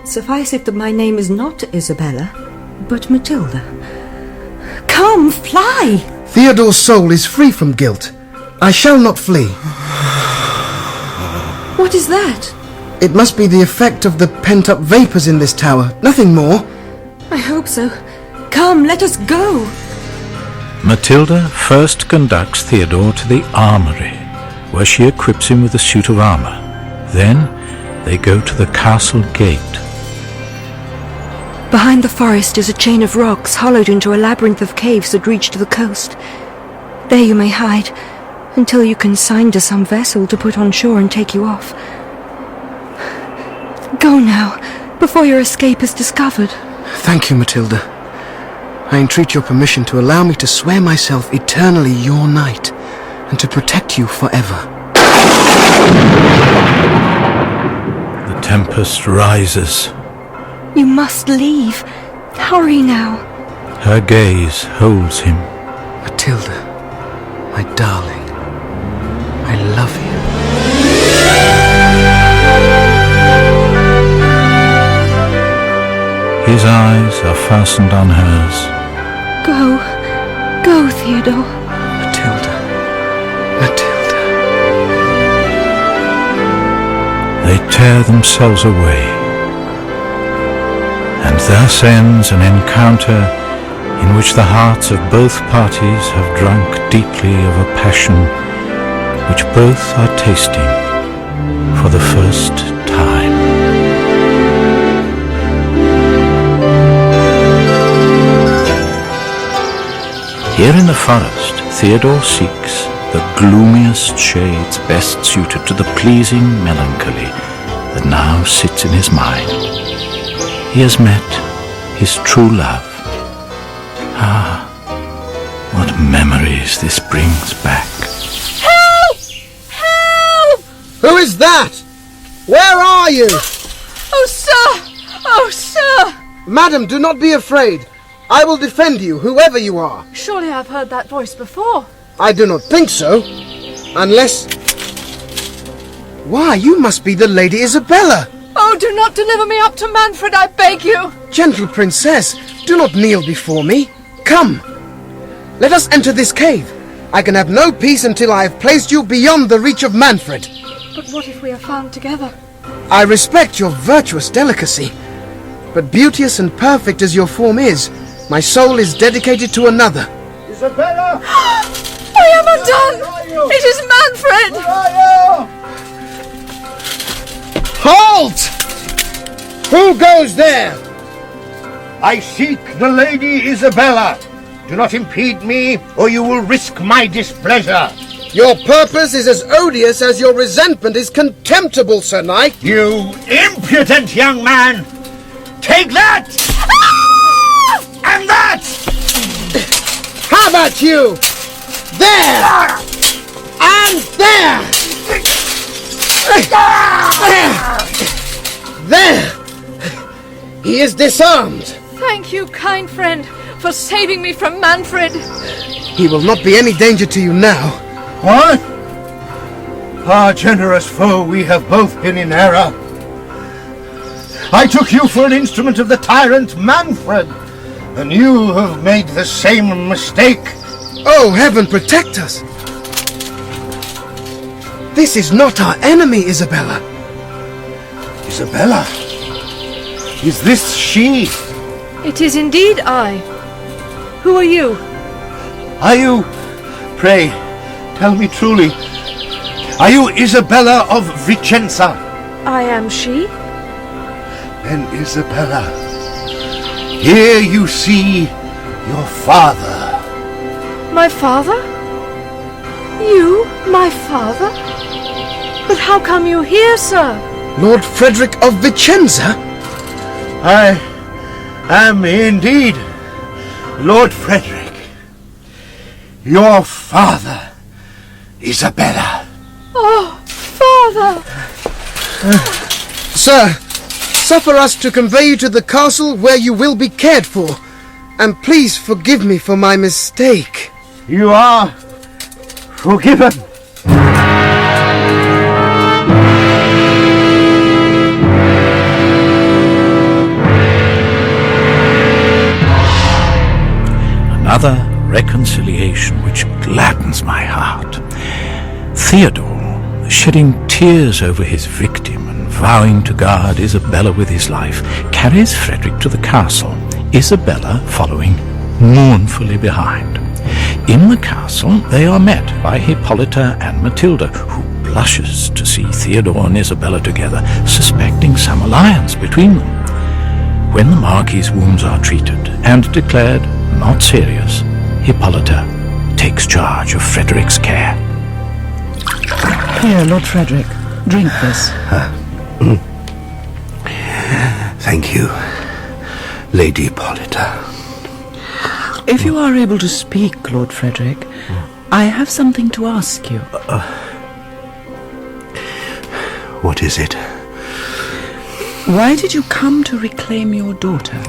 Suffice it that my name is not Isabella, but Matilda. Come, fly! Theodore's soul is free from guilt. I shall not flee. What is that? It must be the effect of the pent-up vapours in this tower, nothing more. I hope so. Come, let us go. Matilda first conducts Theodore to the armory, where she equips him with a suit of armour. Then they go to the castle gate. Behind the forest is a chain of rocks hollowed into a labyrinth of caves that reach to the coast. There you may hide, until you can sign to some vessel to put on shore and take you off. Go now, before your escape is discovered. Thank you, Matilda. I entreat your permission to allow me to swear myself eternally your knight, and to protect you forever. The tempest rises. You must leave. Hurry now. Her gaze holds him. Matilda, my darling, I love you. His eyes are fastened on hers. Go, Theodore. Matilda, Matilda. They tear themselves away. And thus ends an encounter in which the hearts of both parties have drunk deeply of a passion which both are tasting for the first time. Here in the forest, Theodore seeks the gloomiest shades best suited to the pleasing melancholy that now sits in his mind. He has met his true love. Ah, what memories this brings back. Help! Help! Who is that? Where are you? Oh, sir! Oh, sir! Madam, do not be afraid. I will defend you, whoever you are. Surely I've heard that voice before. I do not think so. Unless... Why, you must be the Lady Isabella. Oh, do not deliver me up to Manfred, I beg you. Gentle princess, do not kneel before me. Come. Let us enter this cave. I can have no peace until I have placed you beyond the reach of Manfred. But what if we are found together? I respect your virtuous delicacy. But beauteous and perfect as your form is, my soul is dedicated to another. Isabella! I am undone! It is Manfred! Halt! Who goes there? I seek the Lady Isabella. Do not impede me, or you will risk my displeasure. Your purpose is as odious as your resentment is contemptible, Sir Knight. You impudent young man! Take that! And that! How about you? There! And there! There! He is disarmed. Thank you, kind friend, for saving me from Manfred. He will not be any danger to you now. What? Our generous foe, we have both been in error. I took you for an instrument of the tyrant Manfred, and you have made the same mistake. Oh, heaven protect us! This is not our enemy, Isabella. Isabella? Is this she? It is indeed I. Who are you? Are you... Pray, tell me truly. Are you Isabella of Vicenza? I am she. Then, Isabella, here you see your father. My father? You, my father? But how come you here, sir? Lord Frederick of Vicenza? I am indeed Lord Frederick, your father, Isabella. Oh, father! Sir, suffer us to convey you to the castle where you will be cared for. And please forgive me for my mistake. You are forgiven. Another reconciliation which gladdens my heart. Theodore, shedding tears over his victim and vowing to guard Isabella with his life, carries Frederick to the castle, Isabella following mournfully behind. In the castle they are met by Hippolyta and Matilda, who blushes to see Theodore and Isabella together, suspecting some alliance between them. When the Marquis's wounds are treated and declared not serious, Hippolyta takes charge of Frederick's care. Here, Lord Frederick, drink this. Thank you, Lady Hippolyta. If you are able to speak, Lord Frederick, I have something to ask you. What is it? Why did you come to reclaim your daughter?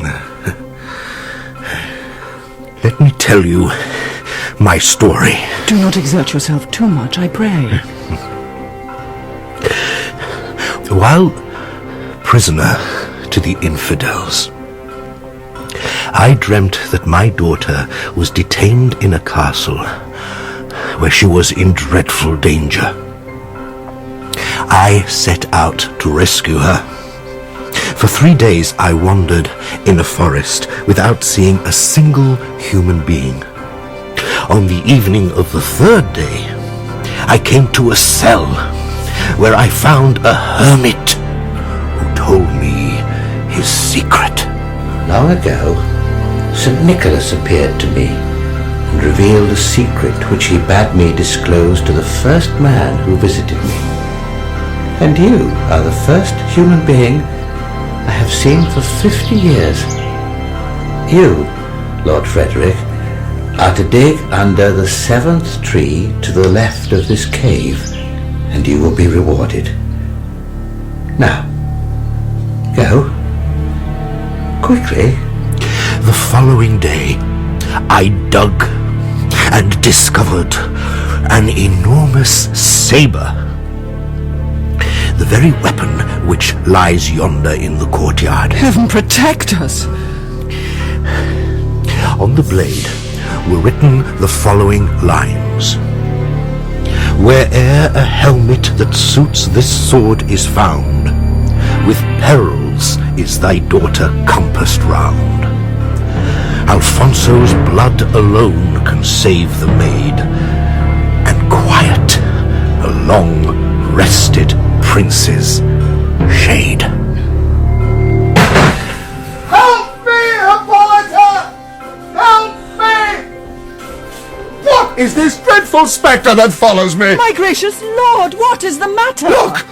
Let me tell you my story. Do not exert yourself too much, I pray. While prisoner to the infidels, I dreamt that my daughter was detained in a castle where she was in dreadful danger. I set out to rescue her. For 3 days I wandered in a forest without seeing a single human being. On the evening of the 3rd day, I came to a cell where I found a hermit who told me his secret. Long ago, St. Nicholas appeared to me and revealed a secret which he bade me disclose to the first man who visited me. And you are the first human being I have seen for 50 years. You, Lord Frederick, are to dig under the 7th tree to the left of this cave, and you will be rewarded. Now, go. Quickly. The following day, I dug and discovered an enormous saber. The very weapon which lies yonder in the courtyard. Heaven protect us! On the blade were written the following lines. Where'er a helmet that suits this sword is found, with perils is thy daughter compassed round. Alfonso's blood alone can save the maid, and quiet a long-rested prince's shade. Help me, Hippolyta! Help me! What is this dreadful spectre that follows me? My gracious lord, what is the matter?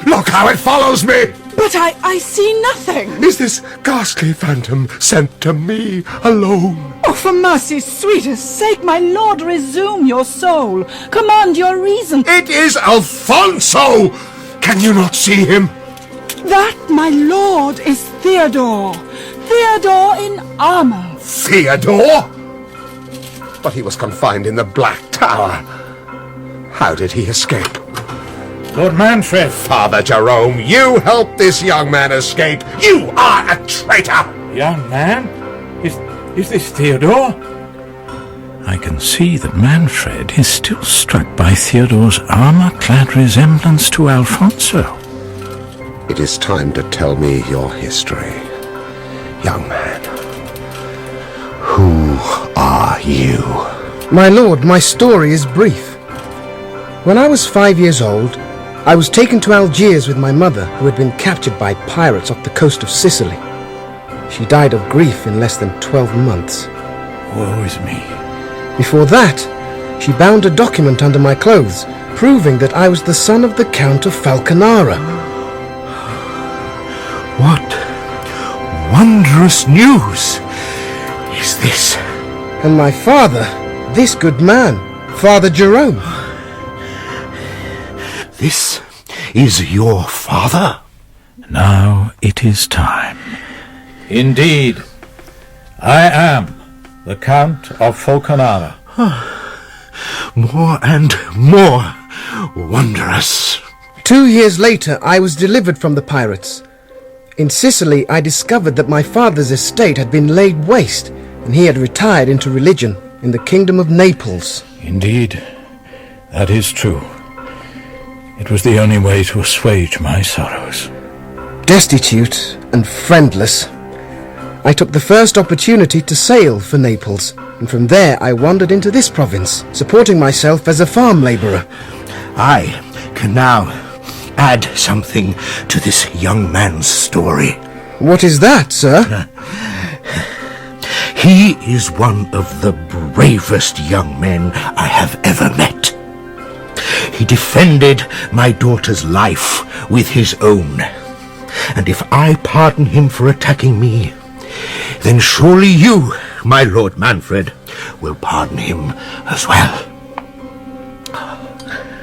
Look how it follows me! But I see nothing. Is this ghastly phantom sent to me alone? Oh, for mercy's sweetest sake, my lord, resume your soul. Command your reason. It is Alfonso! Can you not see him? That, my lord, is Theodore. Theodore in armour. Theodore? But he was confined in the Black Tower. How did he escape? Lord Manfred. Father Jerome, you helped this young man escape. You are a traitor! Young man? Is this Theodore? I can see that Manfred is still struck by Theodore's armour-clad resemblance to Alfonso. It is time to tell me your history. Young man, who are you? My lord, my story is brief. When I was 5 years old, I was taken to Algiers with my mother, who had been captured by pirates off the coast of Sicily. She died of grief in less than 12 months. Woe is me. Before that, she bound a document under my clothes, proving that I was the son of the Count of Falconara. What wondrous news is this? And my father, this good man, Father Jerome. This is your father? Now it is time. Indeed, I am the Count of Falconara. More and more wondrous. 2 years later, I was delivered from the pirates. In Sicily, I discovered that my father's estate had been laid waste, and he had retired into religion in the kingdom of Naples. Indeed, that is true. It was the only way to assuage my sorrows. Destitute and friendless, I took the first opportunity to sail for Naples, and from there I wandered into this province, supporting myself as a farm labourer. I can now add something to this young man's story. What is that, sir? He is one of the bravest young men I have ever met. He defended my daughter's life with his own. And if I pardon him for attacking me, then surely you, my Lord Manfred, will pardon him as well.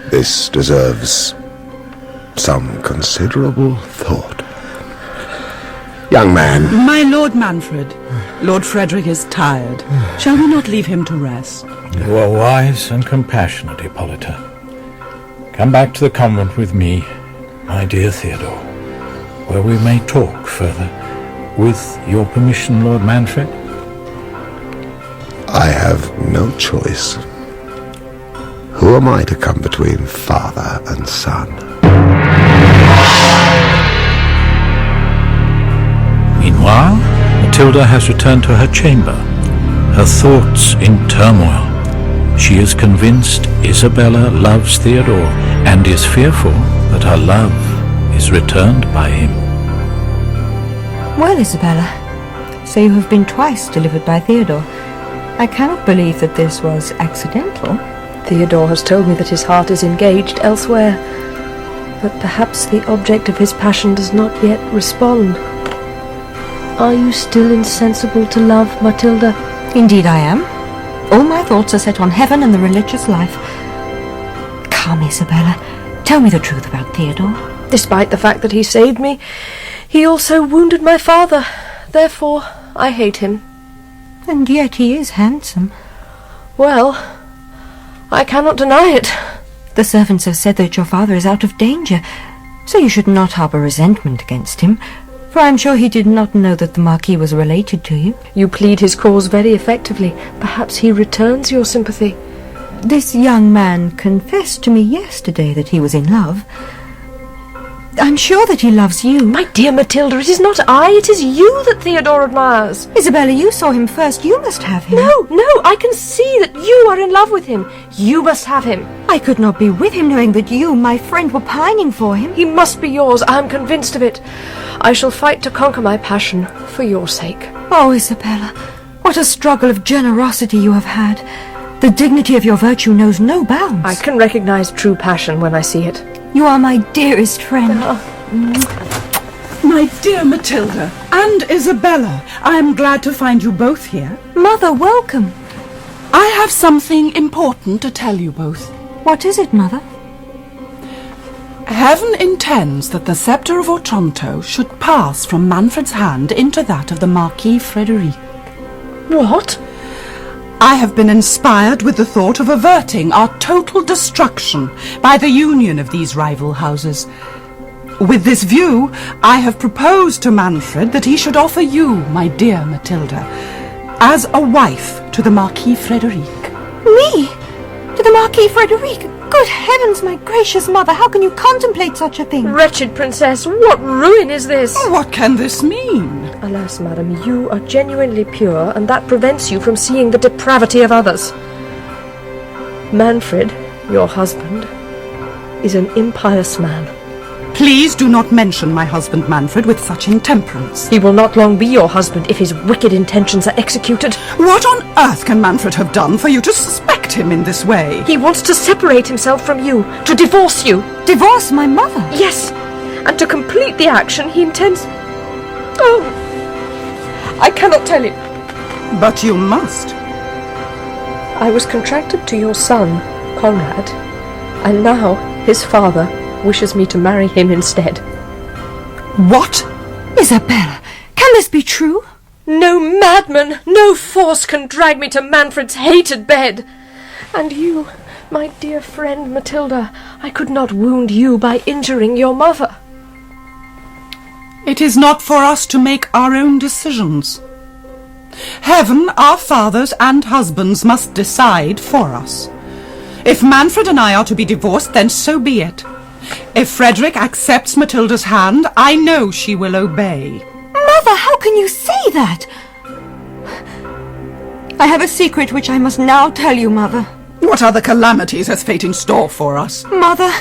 This deserves some considerable thought. Young man. My Lord Manfred, Lord Frederick is tired. Shall we not leave him to rest? You are wise and compassionate, Hippolyta. Come back to the convent with me, my dear Theodore, where we may talk further. With your permission, Lord Manfred? I have no choice. Who am I to come between father and son? Meanwhile, Matilda has returned to her chamber, her thoughts in turmoil. She she is convinced Isabella loves Theodore and is fearful that her love is returned by him. Well, Isabella, so you have been twice delivered by Theodore. I cannot believe that this was accidental. Theodore has told me that his heart is engaged elsewhere, but perhaps the object of his passion does not yet respond. Are you still insensible to love, Matilda? Indeed I am. All my thoughts are set on heaven and the religious life. Come, Isabella, tell me the truth about Theodore. Despite the fact that he saved me, he also wounded my father. Therefore, I hate him. And yet he is handsome. Well, I cannot deny it. The servants have said that your father is out of danger, so you should not harbour resentment against him, for I am sure he did not know that the Marquis was related to you. You plead his cause very effectively. Perhaps he returns your sympathy. This young man confessed to me yesterday that he was in love. I'm sure that he loves you. My dear Matilda, it is not I, it is you that Theodore admires. Isabella, you saw him first. You must have him. No, I can see that you are in love with him. You must have him. I could not be with him knowing that you, my friend, were pining for him. He must be yours. I am convinced of it. I shall fight to conquer my passion for your sake. Oh, Isabella, what a struggle of generosity you have had. The dignity of your virtue knows no bounds. I can recognize true passion when I see it. You are my dearest friend. My dear Matilda and Isabella, I am glad to find you both here. Mother, welcome. I have something important to tell you both. What is it, Mother? Heaven intends that the sceptre of Otranto should pass from Manfred's hand into that of the Marquis Frederic. What? I have been inspired with the thought of averting our total destruction by the union of these rival houses. With this view, I have proposed to Manfred that he should offer you, my dear Matilda, as a wife to the Marquis Frederic. Me? To the Marquis Frederic? Good heavens, my gracious mother, how can you contemplate such a thing? Wretched princess, what ruin is this? What can this mean? Alas, madam, you are genuinely pure, and that prevents you from seeing the depravity of others. Manfred, your husband, is an impious man. Please do not mention my husband Manfred with such intemperance. He will not long be your husband if his wicked intentions are executed. What on earth can Manfred have done for you to suspect him in this way? He wants to separate himself from you, to divorce you. Divorce my mother? Yes, and to complete the action he intends... Oh, I cannot tell you. But you must. I was contracted to your son, Conrad, and now his father wishes me to marry him instead. What? Isabella, can this be true? No madman, no force can drag me to Manfred's hated bed. And you, my dear friend Matilda, I could not wound you by injuring your mother. It is not for us to make our own decisions. Heaven, our fathers and husbands must decide for us. If Manfred and I are to be divorced, then so be it. If Frederick accepts Matilda's hand, I know she will obey. Mother, how can you say that? I have a secret which I must now tell you, Mother. What other calamities has fate in store for us? Mother,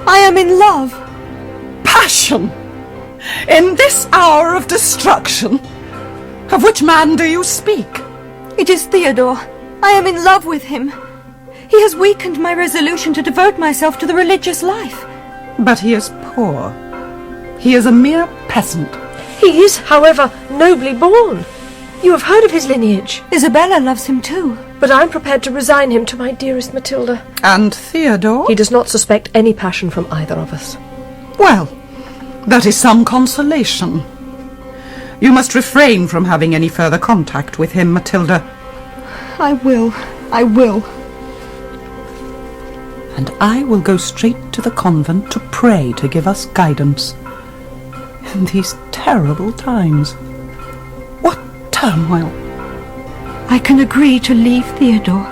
I am in love. Passion! In this hour of destruction? Of which man do you speak? It is Theodore. I am in love with him. He has weakened my resolution to devote myself to the religious life. But he is poor. He is a mere peasant. He is, however, nobly born. You have heard of his lineage. Isabella loves him too. But I am prepared to resign him to my dearest Matilda. And Theodore? He does not suspect any passion from either of us. Well, that is some consolation. You must refrain from having any further contact with him, Matilda. I will. And I will go straight to the convent to pray to give us guidance. In these terrible times. What turmoil! I can agree to leave Theodore,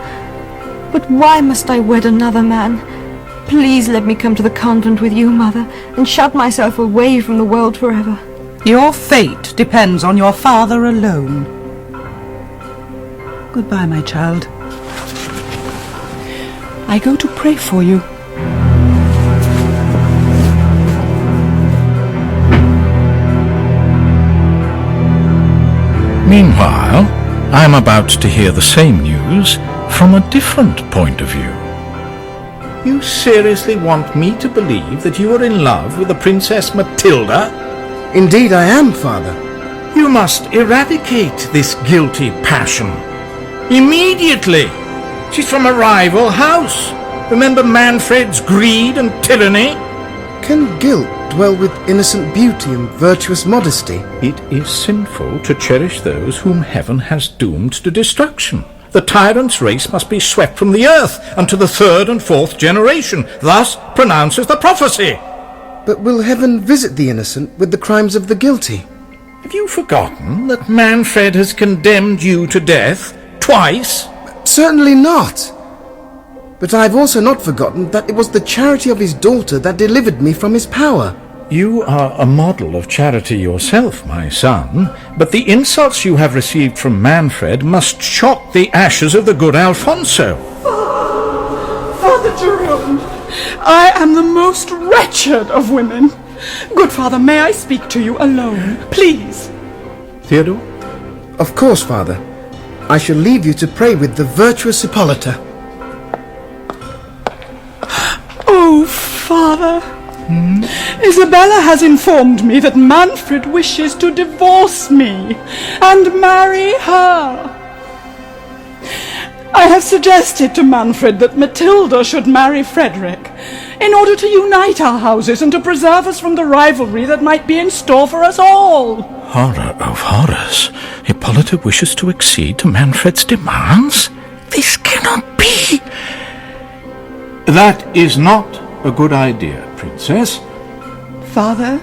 but why must I wed another man? Please let me come to the convent with you, Mother, and shut myself away from the world forever. Your fate depends on your father alone. Goodbye, my child. I go to pray for you. Meanwhile, I am about to hear the same news from a different point of view. You seriously want me to believe that you are in love with the Princess Matilda? Indeed I am, Father. You must eradicate this guilty passion. Immediately! She's from a rival house. Remember Manfred's greed and tyranny? Can guilt dwell with innocent beauty and virtuous modesty? It is sinful to cherish those whom heaven has doomed to destruction. The tyrant's race must be swept from the earth unto the third and fourth generation. Thus pronounces the prophecy. But will heaven visit the innocent with the crimes of the guilty? Have you forgotten that Manfred has condemned you to death twice? Certainly not. But I've also not forgotten that it was the charity of his daughter that delivered me from his power. You are a model of charity yourself, my son, but the insults you have received from Manfred must shock the ashes of the good Alfonso. Father Jerome, I am the most wretched of women. Good Father, may I speak to you alone, please? Theodore? Of course, Father. I shall leave you to pray with the virtuous Hippolyta. Oh, Father. Isabella has informed me that Manfred wishes to divorce me and marry her. I have suggested to Manfred that Matilda should marry Frederick in order to unite our houses and to preserve us from the rivalry that might be in store for us all. Horror of horrors. Hippolyta wishes to accede to Manfred's demands? This cannot be. That is not a good idea, Princess. Father,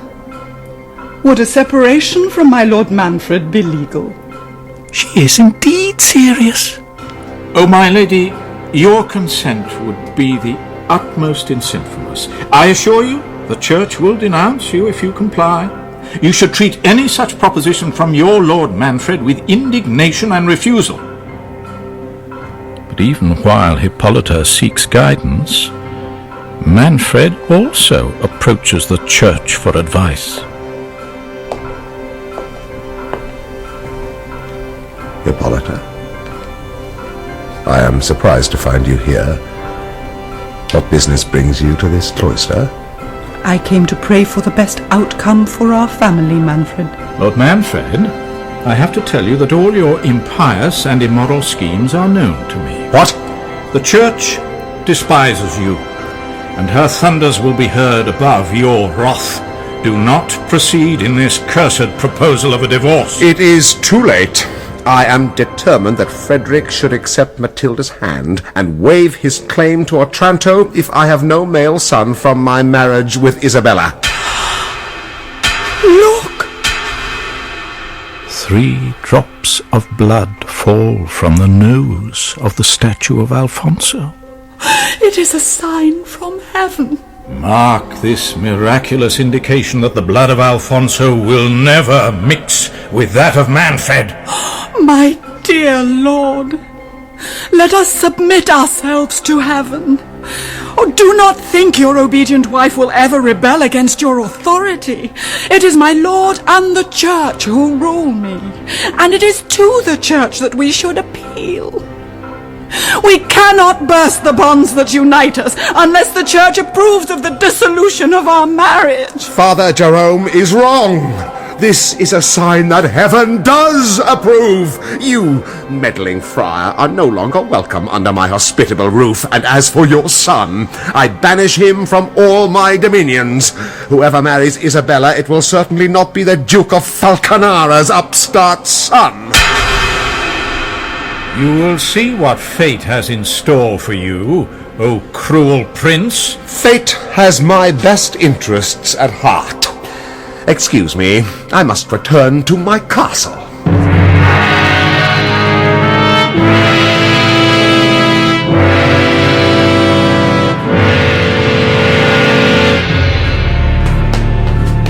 would a separation from my Lord Manfred be legal? She is indeed serious. Oh, my lady, your consent would be the utmost in sinfulness. I assure you, the Church will denounce you if you comply. You should treat any such proposition from your Lord Manfred with indignation and refusal. But even while Hippolyta seeks guidance, Manfred also approaches the Church for advice. Hippolyta, I am surprised to find you here. What business brings you to this cloister? I came to pray for the best outcome for our family, Manfred. Lord Manfred, I have to tell you that all your impious and immoral schemes are known to me. What? The Church despises you, and her thunders will be heard above your wrath. Do not proceed in this cursed proposal of a divorce. It is too late. I am determined that Frederick should accept Matilda's hand and waive his claim to Otranto if I have no male son from my marriage with Isabella. Look! 3 drops of blood fall from the nose of the statue of Alfonso. It is a sign from heaven. Mark this miraculous indication that the blood of Alfonso will never mix with that of Manfred. My dear Lord, let us submit ourselves to heaven. Oh, do not think your obedient wife will ever rebel against your authority. It is my Lord and the Church who rule me, and it is to the Church that we should appeal. We cannot burst the bonds that unite us unless the Church approves of the dissolution of our marriage. Father Jerome is wrong. This is a sign that heaven does approve. You, meddling friar, are no longer welcome under my hospitable roof, and as for your son, I banish him from all my dominions. Whoever marries Isabella, it will certainly not be the Duke of Falconara's upstart son. You will see what fate has in store for you, O cruel prince. Fate has my best interests at heart. Excuse me, I must return to my castle.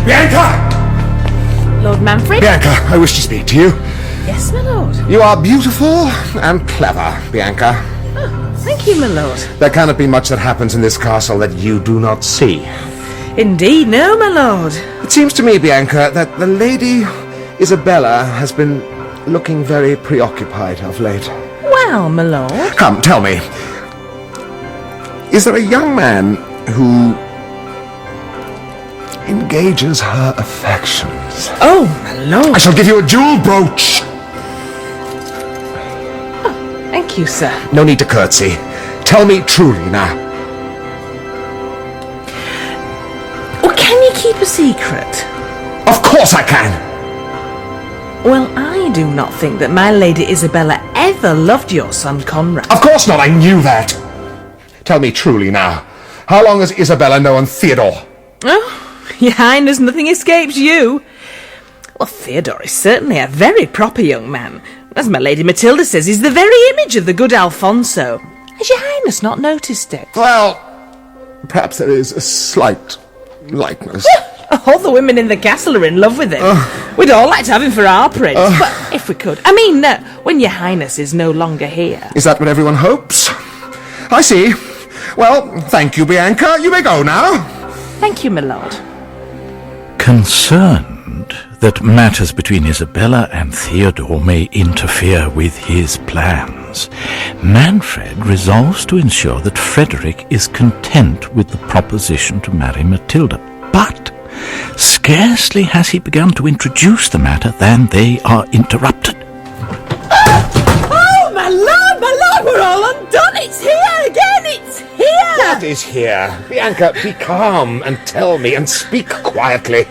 Bianca! Lord Manfred? Bianca, I wish to speak to you. Yes, my lord. You are beautiful and clever, Bianca. Oh, thank Thank you, my lord. There cannot be much that happens in this castle that you do not see. Indeed, no, my lord. It seems to me, Bianca, that the Lady Isabella has been looking very preoccupied of late. Well, my lord. Come, tell me. Is there a young man who engages her affections? Oh, my lord. I shall give you a jewel brooch. Oh, thank you, sir. No need to curtsy. Tell me truly now. Well, can you keep a secret? Of course I can. Well, I do not think that my Lady Isabella ever loved your son Conrad. Of course not, I knew that. Tell me truly now. How long has Isabella known Theodore? Oh, your highness, nothing escapes you. Well, Theodore is certainly a very proper young man. As my Lady Matilda says, he's the very image of the good Alfonso. Has your highness not noticed it? Well, perhaps there is a slight likeness. All the women in the castle are in love with him. We'd all like to have him for our prince, but if we could. I mean, when your highness is no longer here. Is that what everyone hopes? I see. Well, thank you, Bianca. You may go now. Thank you, my lord. Concerned that matters between Isabella and Theodore may interfere with his plans, Manfred resolves to ensure that Frederick is content with the proposition to marry Matilda. But scarcely has he begun to introduce the matter than they are interrupted. Oh, my lord, we're all undone. It's here again, it's here. What is here? Bianca, be calm and tell me and speak quietly.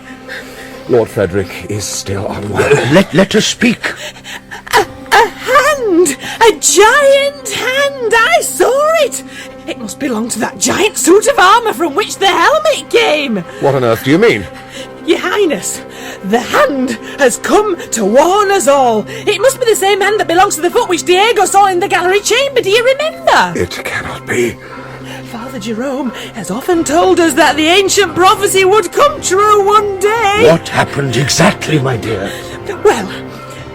Lord Frederick is still unwell. Let us speak. A hand! A giant hand! I saw it! It must belong to that giant suit of armour from which the helmet came! What on earth do you mean? Your Highness, the hand has come to warn us all. It must be the same hand that belongs to the foot which Diego saw in the gallery chamber. Do you remember? It cannot be. Father Jerome has often told us that the ancient prophecy would come true one day. What happened exactly, my dear? Well,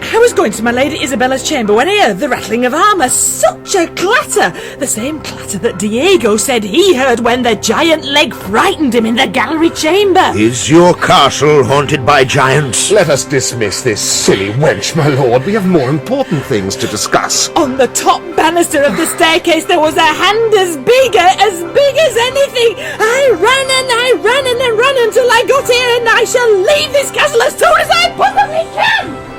I was going to my Lady Isabella's chamber when I heard the rattling of armour. Such a clatter! The same clatter that Diego said he heard when the giant leg frightened him in the gallery chamber. Is your castle haunted by giants? Let us dismiss this silly wench, my lord. We have more important things to discuss. On the top banister of the staircase there was a hand as big as anything. I ran until I got here, and I shall leave this castle as soon as I possibly can!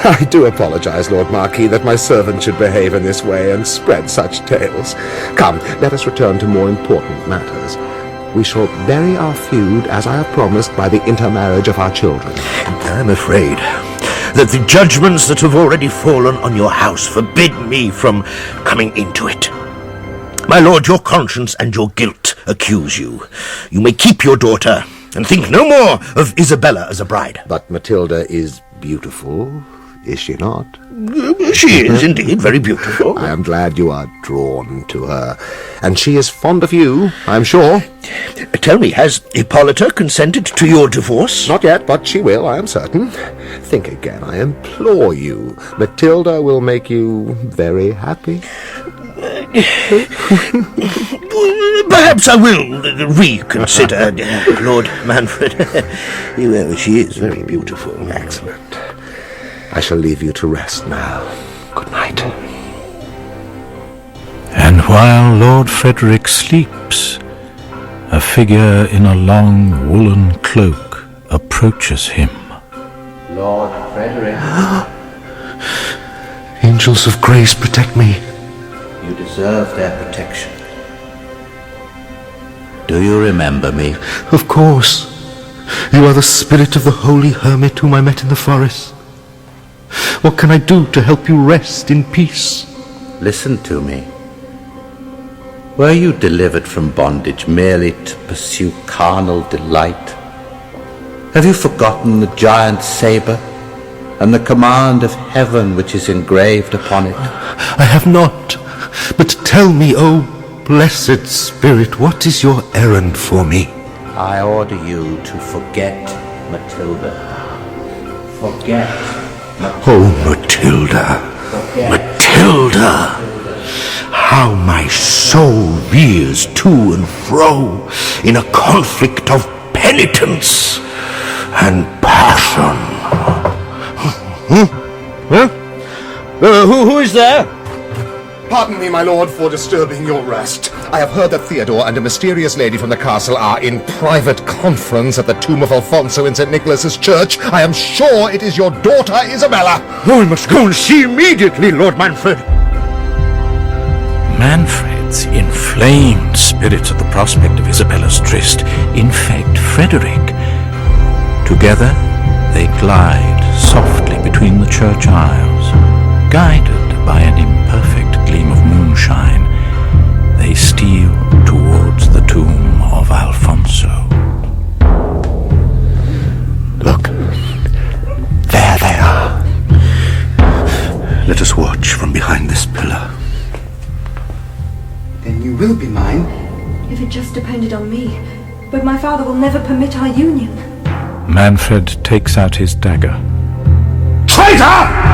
I do apologize, Lord Marquis, that my servant should behave in this way and spread such tales. Come, let us return to more important matters. We shall bury our feud, as I have promised, by the intermarriage of our children. I'm afraid that the judgments that have already fallen on your house forbid me from coming into it. My lord, your conscience and your guilt accuse you. You may keep your daughter, and think no more of Isabella as a bride. But Matilda is beautiful, is she not? She is indeed very beautiful. I am glad you are drawn to her. And she is fond of you, I am sure. Tell me, has Hippolyta consented to your divorce? Not yet, but she will, I am certain. Think again, I implore you. Matilda will make you very happy. Perhaps I will reconsider, Lord Manfred. She is very beautiful. Excellent. I shall leave you to rest now. Good night. And while Lord Frederick sleeps, a figure in a long woolen cloak approaches him. Lord Frederick. Angels of grace, protect me. You deserve their protection. Do you remember me? Of course. You are the spirit of the holy hermit whom I met in the forest. What can I do to help you rest in peace? Listen to me. Were you delivered from bondage merely to pursue carnal delight? Have you forgotten the giant sabre and the command of heaven which is engraved upon it? I have not. But tell me, O blessed spirit, what is your errand for me? I order you to forget Matilda. Forget Matilda. Oh, Matilda. Forget. Matilda. Matilda! How my soul veers to and fro in a conflict of penitence and passion. Who is there? Pardon me, my lord, for disturbing your rest. I have heard that Theodore and a mysterious lady from the castle are in private conference at the tomb of Alfonso in St. Nicholas's church. I am sure it is your daughter, Isabella. Oh, I must go and see immediately, Lord Manfred. Manfred's inflamed spirits at the prospect of Isabella's tryst infect Frederick. Together they glide softly between the church aisles, guided by an imperfect gleam of moonshine. They steal towards the tomb of Alfonso. Look, there they are. Let us watch from behind this pillar. Then you will be mine. If it just depended on me. But my father will never permit our union. Manfred takes out his dagger. Traitor!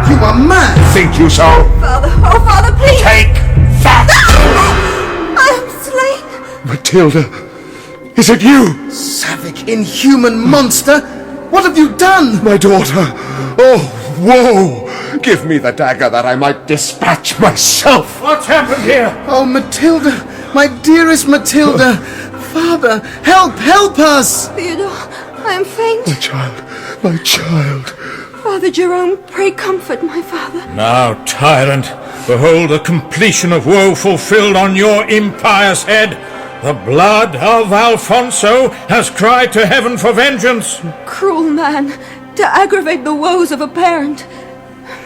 You are mad! Think you so? Father, oh father, please! Take that! I am slain! Matilda, is it you? Savage, inhuman monster! What have you done? My daughter! Oh, woe! Give me the dagger that I might dispatch myself! What's happened here? Oh, Matilda! My dearest Matilda! Father, help us! Theodore, I am faint. My child. Father Jerome, pray comfort my father. Now, tyrant, behold the completion of woe fulfilled on your impious head. The blood of Alfonso has cried to heaven for vengeance. Cruel man, to aggravate the woes of a parent.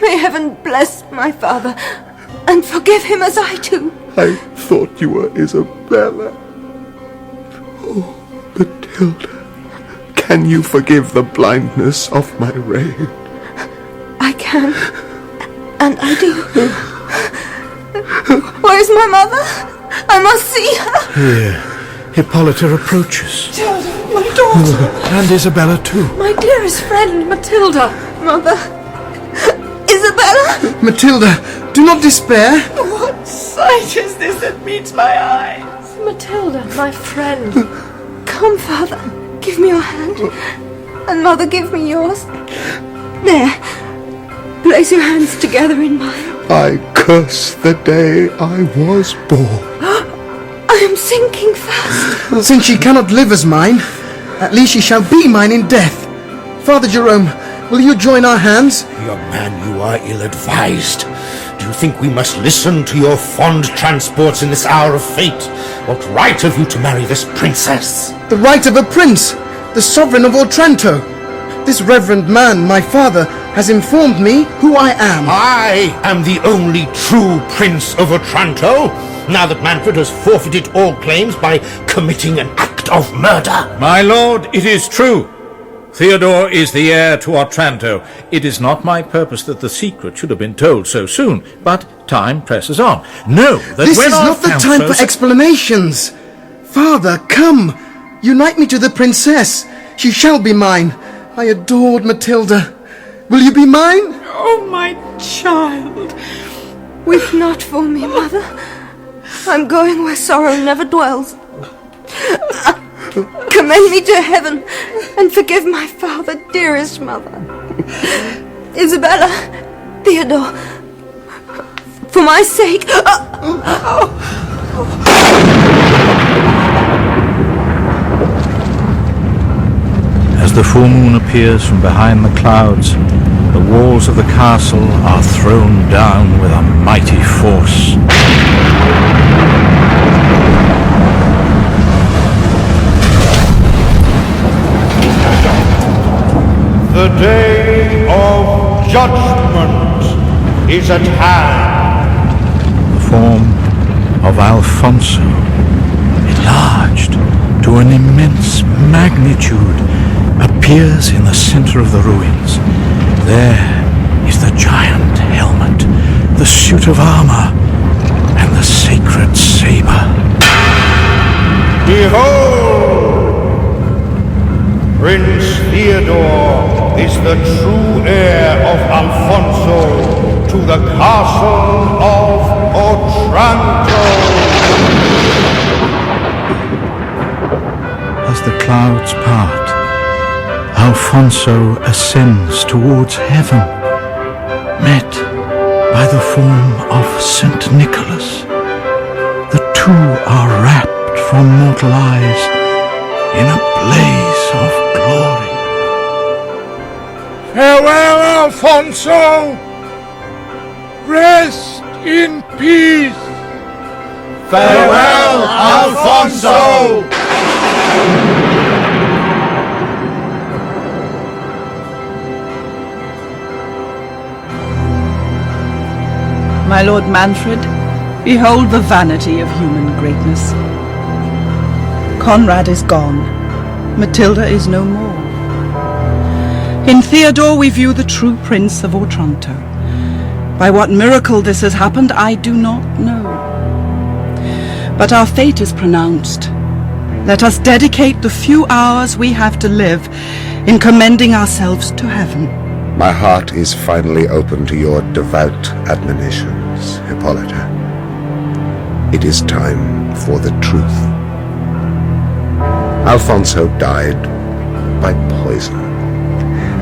May heaven bless my father, and forgive him as I do. I thought you were Isabella. Oh, Matilda, can you forgive the blindness of my reign? I can, and I do. Where's my mother? I must see her. Here, Hippolyta approaches. My daughter! And Isabella too. My dearest friend, Matilda. Mother. Isabella? Matilda, do not despair. What sight is this that meets my eyes? Matilda, my friend. Come, father, give me your hand. And mother, give me yours. There. Place your hands together in mine. I curse the day I was born. I am sinking fast. Since she cannot live as mine, at least she shall be mine in death. Father Jerome, will you join our hands? Young man, you are ill-advised. Do you think we must listen to your fond transports in this hour of fate? What right have you to marry this princess? The right of a prince, the sovereign of Otranto. This reverend man, my father, has informed me who I am. I am the only true Prince of Otranto, now that Manfred has forfeited all claims by committing an act of murder. My lord, it is true. Theodore is the heir to Otranto. It is not my purpose that the secret should have been told so soon, but time presses on. Know that This when is our not the time for explanations. Father, come. Unite me to the princess. She shall be mine. I adored Matilda. Will you be mine? Oh, my child. Weep not for me, mother. I'm going where sorrow never dwells. Commend me to heaven, and forgive my father, dearest mother. Isabella, Theodore, for my sake. As the full moon appears from behind the clouds, the walls of the castle are thrown down with a mighty force. The day of judgment is at hand. The form of Alfonso, enlarged to an immense magnitude, appears in the center of the ruins. There is the giant helmet, the suit of armor, and the sacred saber. Behold! Prince Theodore is the true heir of Alfonso to the Castle of Otranto. As the clouds part, Alfonso ascends towards heaven, met by the form of St. Nicholas. The two are wrapped from mortal eyes in a blaze of glory. Farewell, Alfonso! Rest in peace! Farewell, Alfonso! My Lord Manfred, behold the vanity of human greatness. Conrad is gone. Matilda is no more. In Theodore we view the true Prince of Otranto. By what miracle this has happened, I do not know. But our fate is pronounced. Let us dedicate the few hours we have to live in commending ourselves to heaven. My heart is finally open to your devout admonitions, Hippolyta. It is time for the truth. Alfonso died by poison,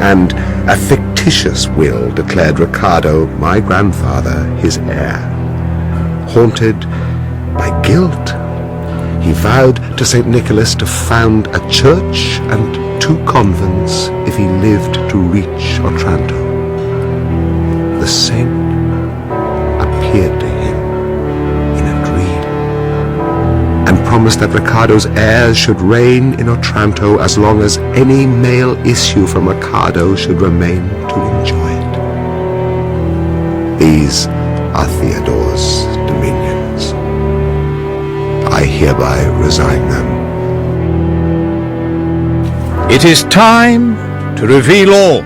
and a fictitious will declared Riccardo, my grandfather, his heir. Haunted by guilt, he vowed to St. Nicholas to found a church and 2 convents if he lived to reach Otranto. The saint appeared to him in a dream and promised that Riccardo's heirs should reign in Otranto as long as any male issue from Riccardo should remain to enjoy it. These are Theodore's dominions. I hereby resign them. It is time to reveal all.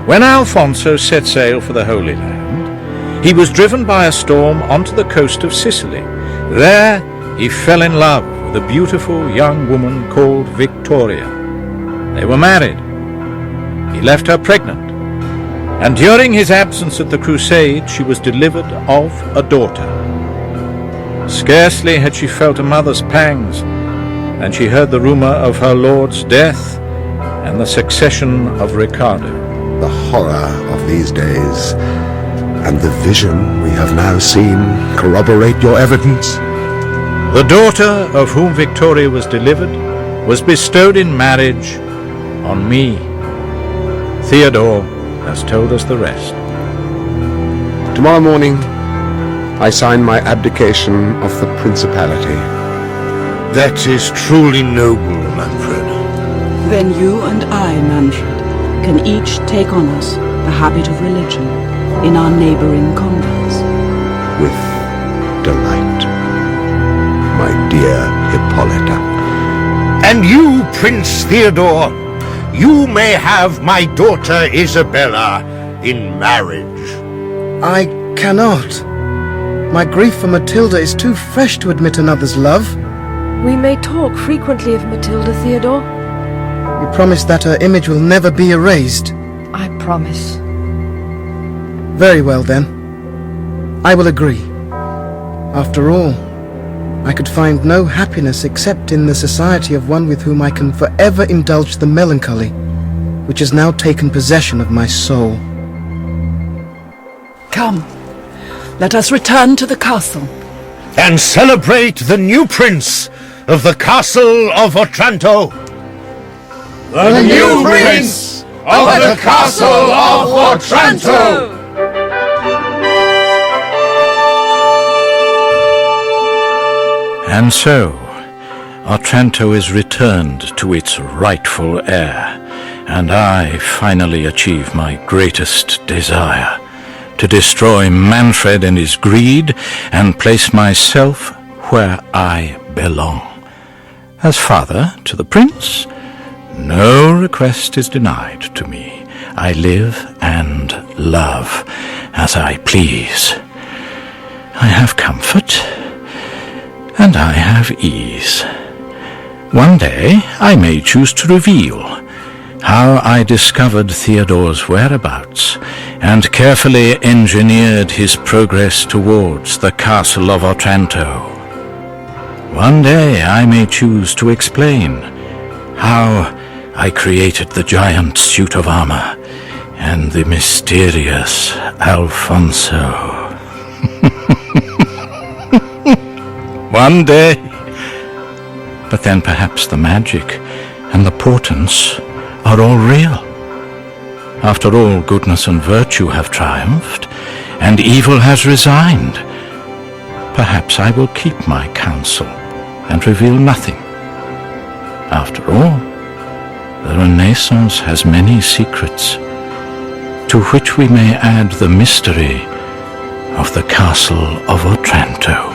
When Alfonso set sail for the Holy Land, he was driven by a storm onto the coast of Sicily. There he fell in love with a beautiful young woman called Victoria. They were married. He left her pregnant, and during his absence at the crusade she was delivered of a daughter. Scarcely had she felt a mother's pangs, and she heard the rumor of her lord's death and the succession of Riccardo. The horror of these days and the vision we have now seen corroborate your evidence. The daughter of whom Victoria was delivered was bestowed in marriage on me. Theodore has told us the rest. Tomorrow morning, I sign my abdication of the principality. That is truly noble, Manfred. Then you and I, Manfred, can each take on us the habit of religion in our neighboring convents. With delight, my dear Hippolyta. And you, Prince Theodore, you may have my daughter Isabella in marriage. I cannot. My grief for Matilda is too fresh to admit another's love. We may talk frequently of Matilda, Theodore. You promise that her image will never be erased? I promise. Very well, then. I will agree. After all, I could find no happiness except in the society of one with whom I can forever indulge the melancholy which has now taken possession of my soul. Come, let us return to the castle. And celebrate the new prince of the Castle of Otranto. The new prince of the Castle of Otranto! And so, Otranto is returned to its rightful heir, and I finally achieve my greatest desire, to destroy Manfred and his greed and place myself where I belong. As father to the prince, no request is denied to me. I live and love as I please. I have comfort, and I have ease. One day I may choose to reveal how I discovered Theodore's whereabouts and carefully engineered his progress towards the Castle of Otranto. One day I may choose to explain how I created the giant suit of armor and the mysterious Alfonso. One day. But then perhaps the magic and the portents are all real. After all, goodness and virtue have triumphed, and evil has resigned. Perhaps I will keep my counsel and reveal nothing. After all, the Renaissance has many secrets, to which we may add the mystery of the Castle of Otranto.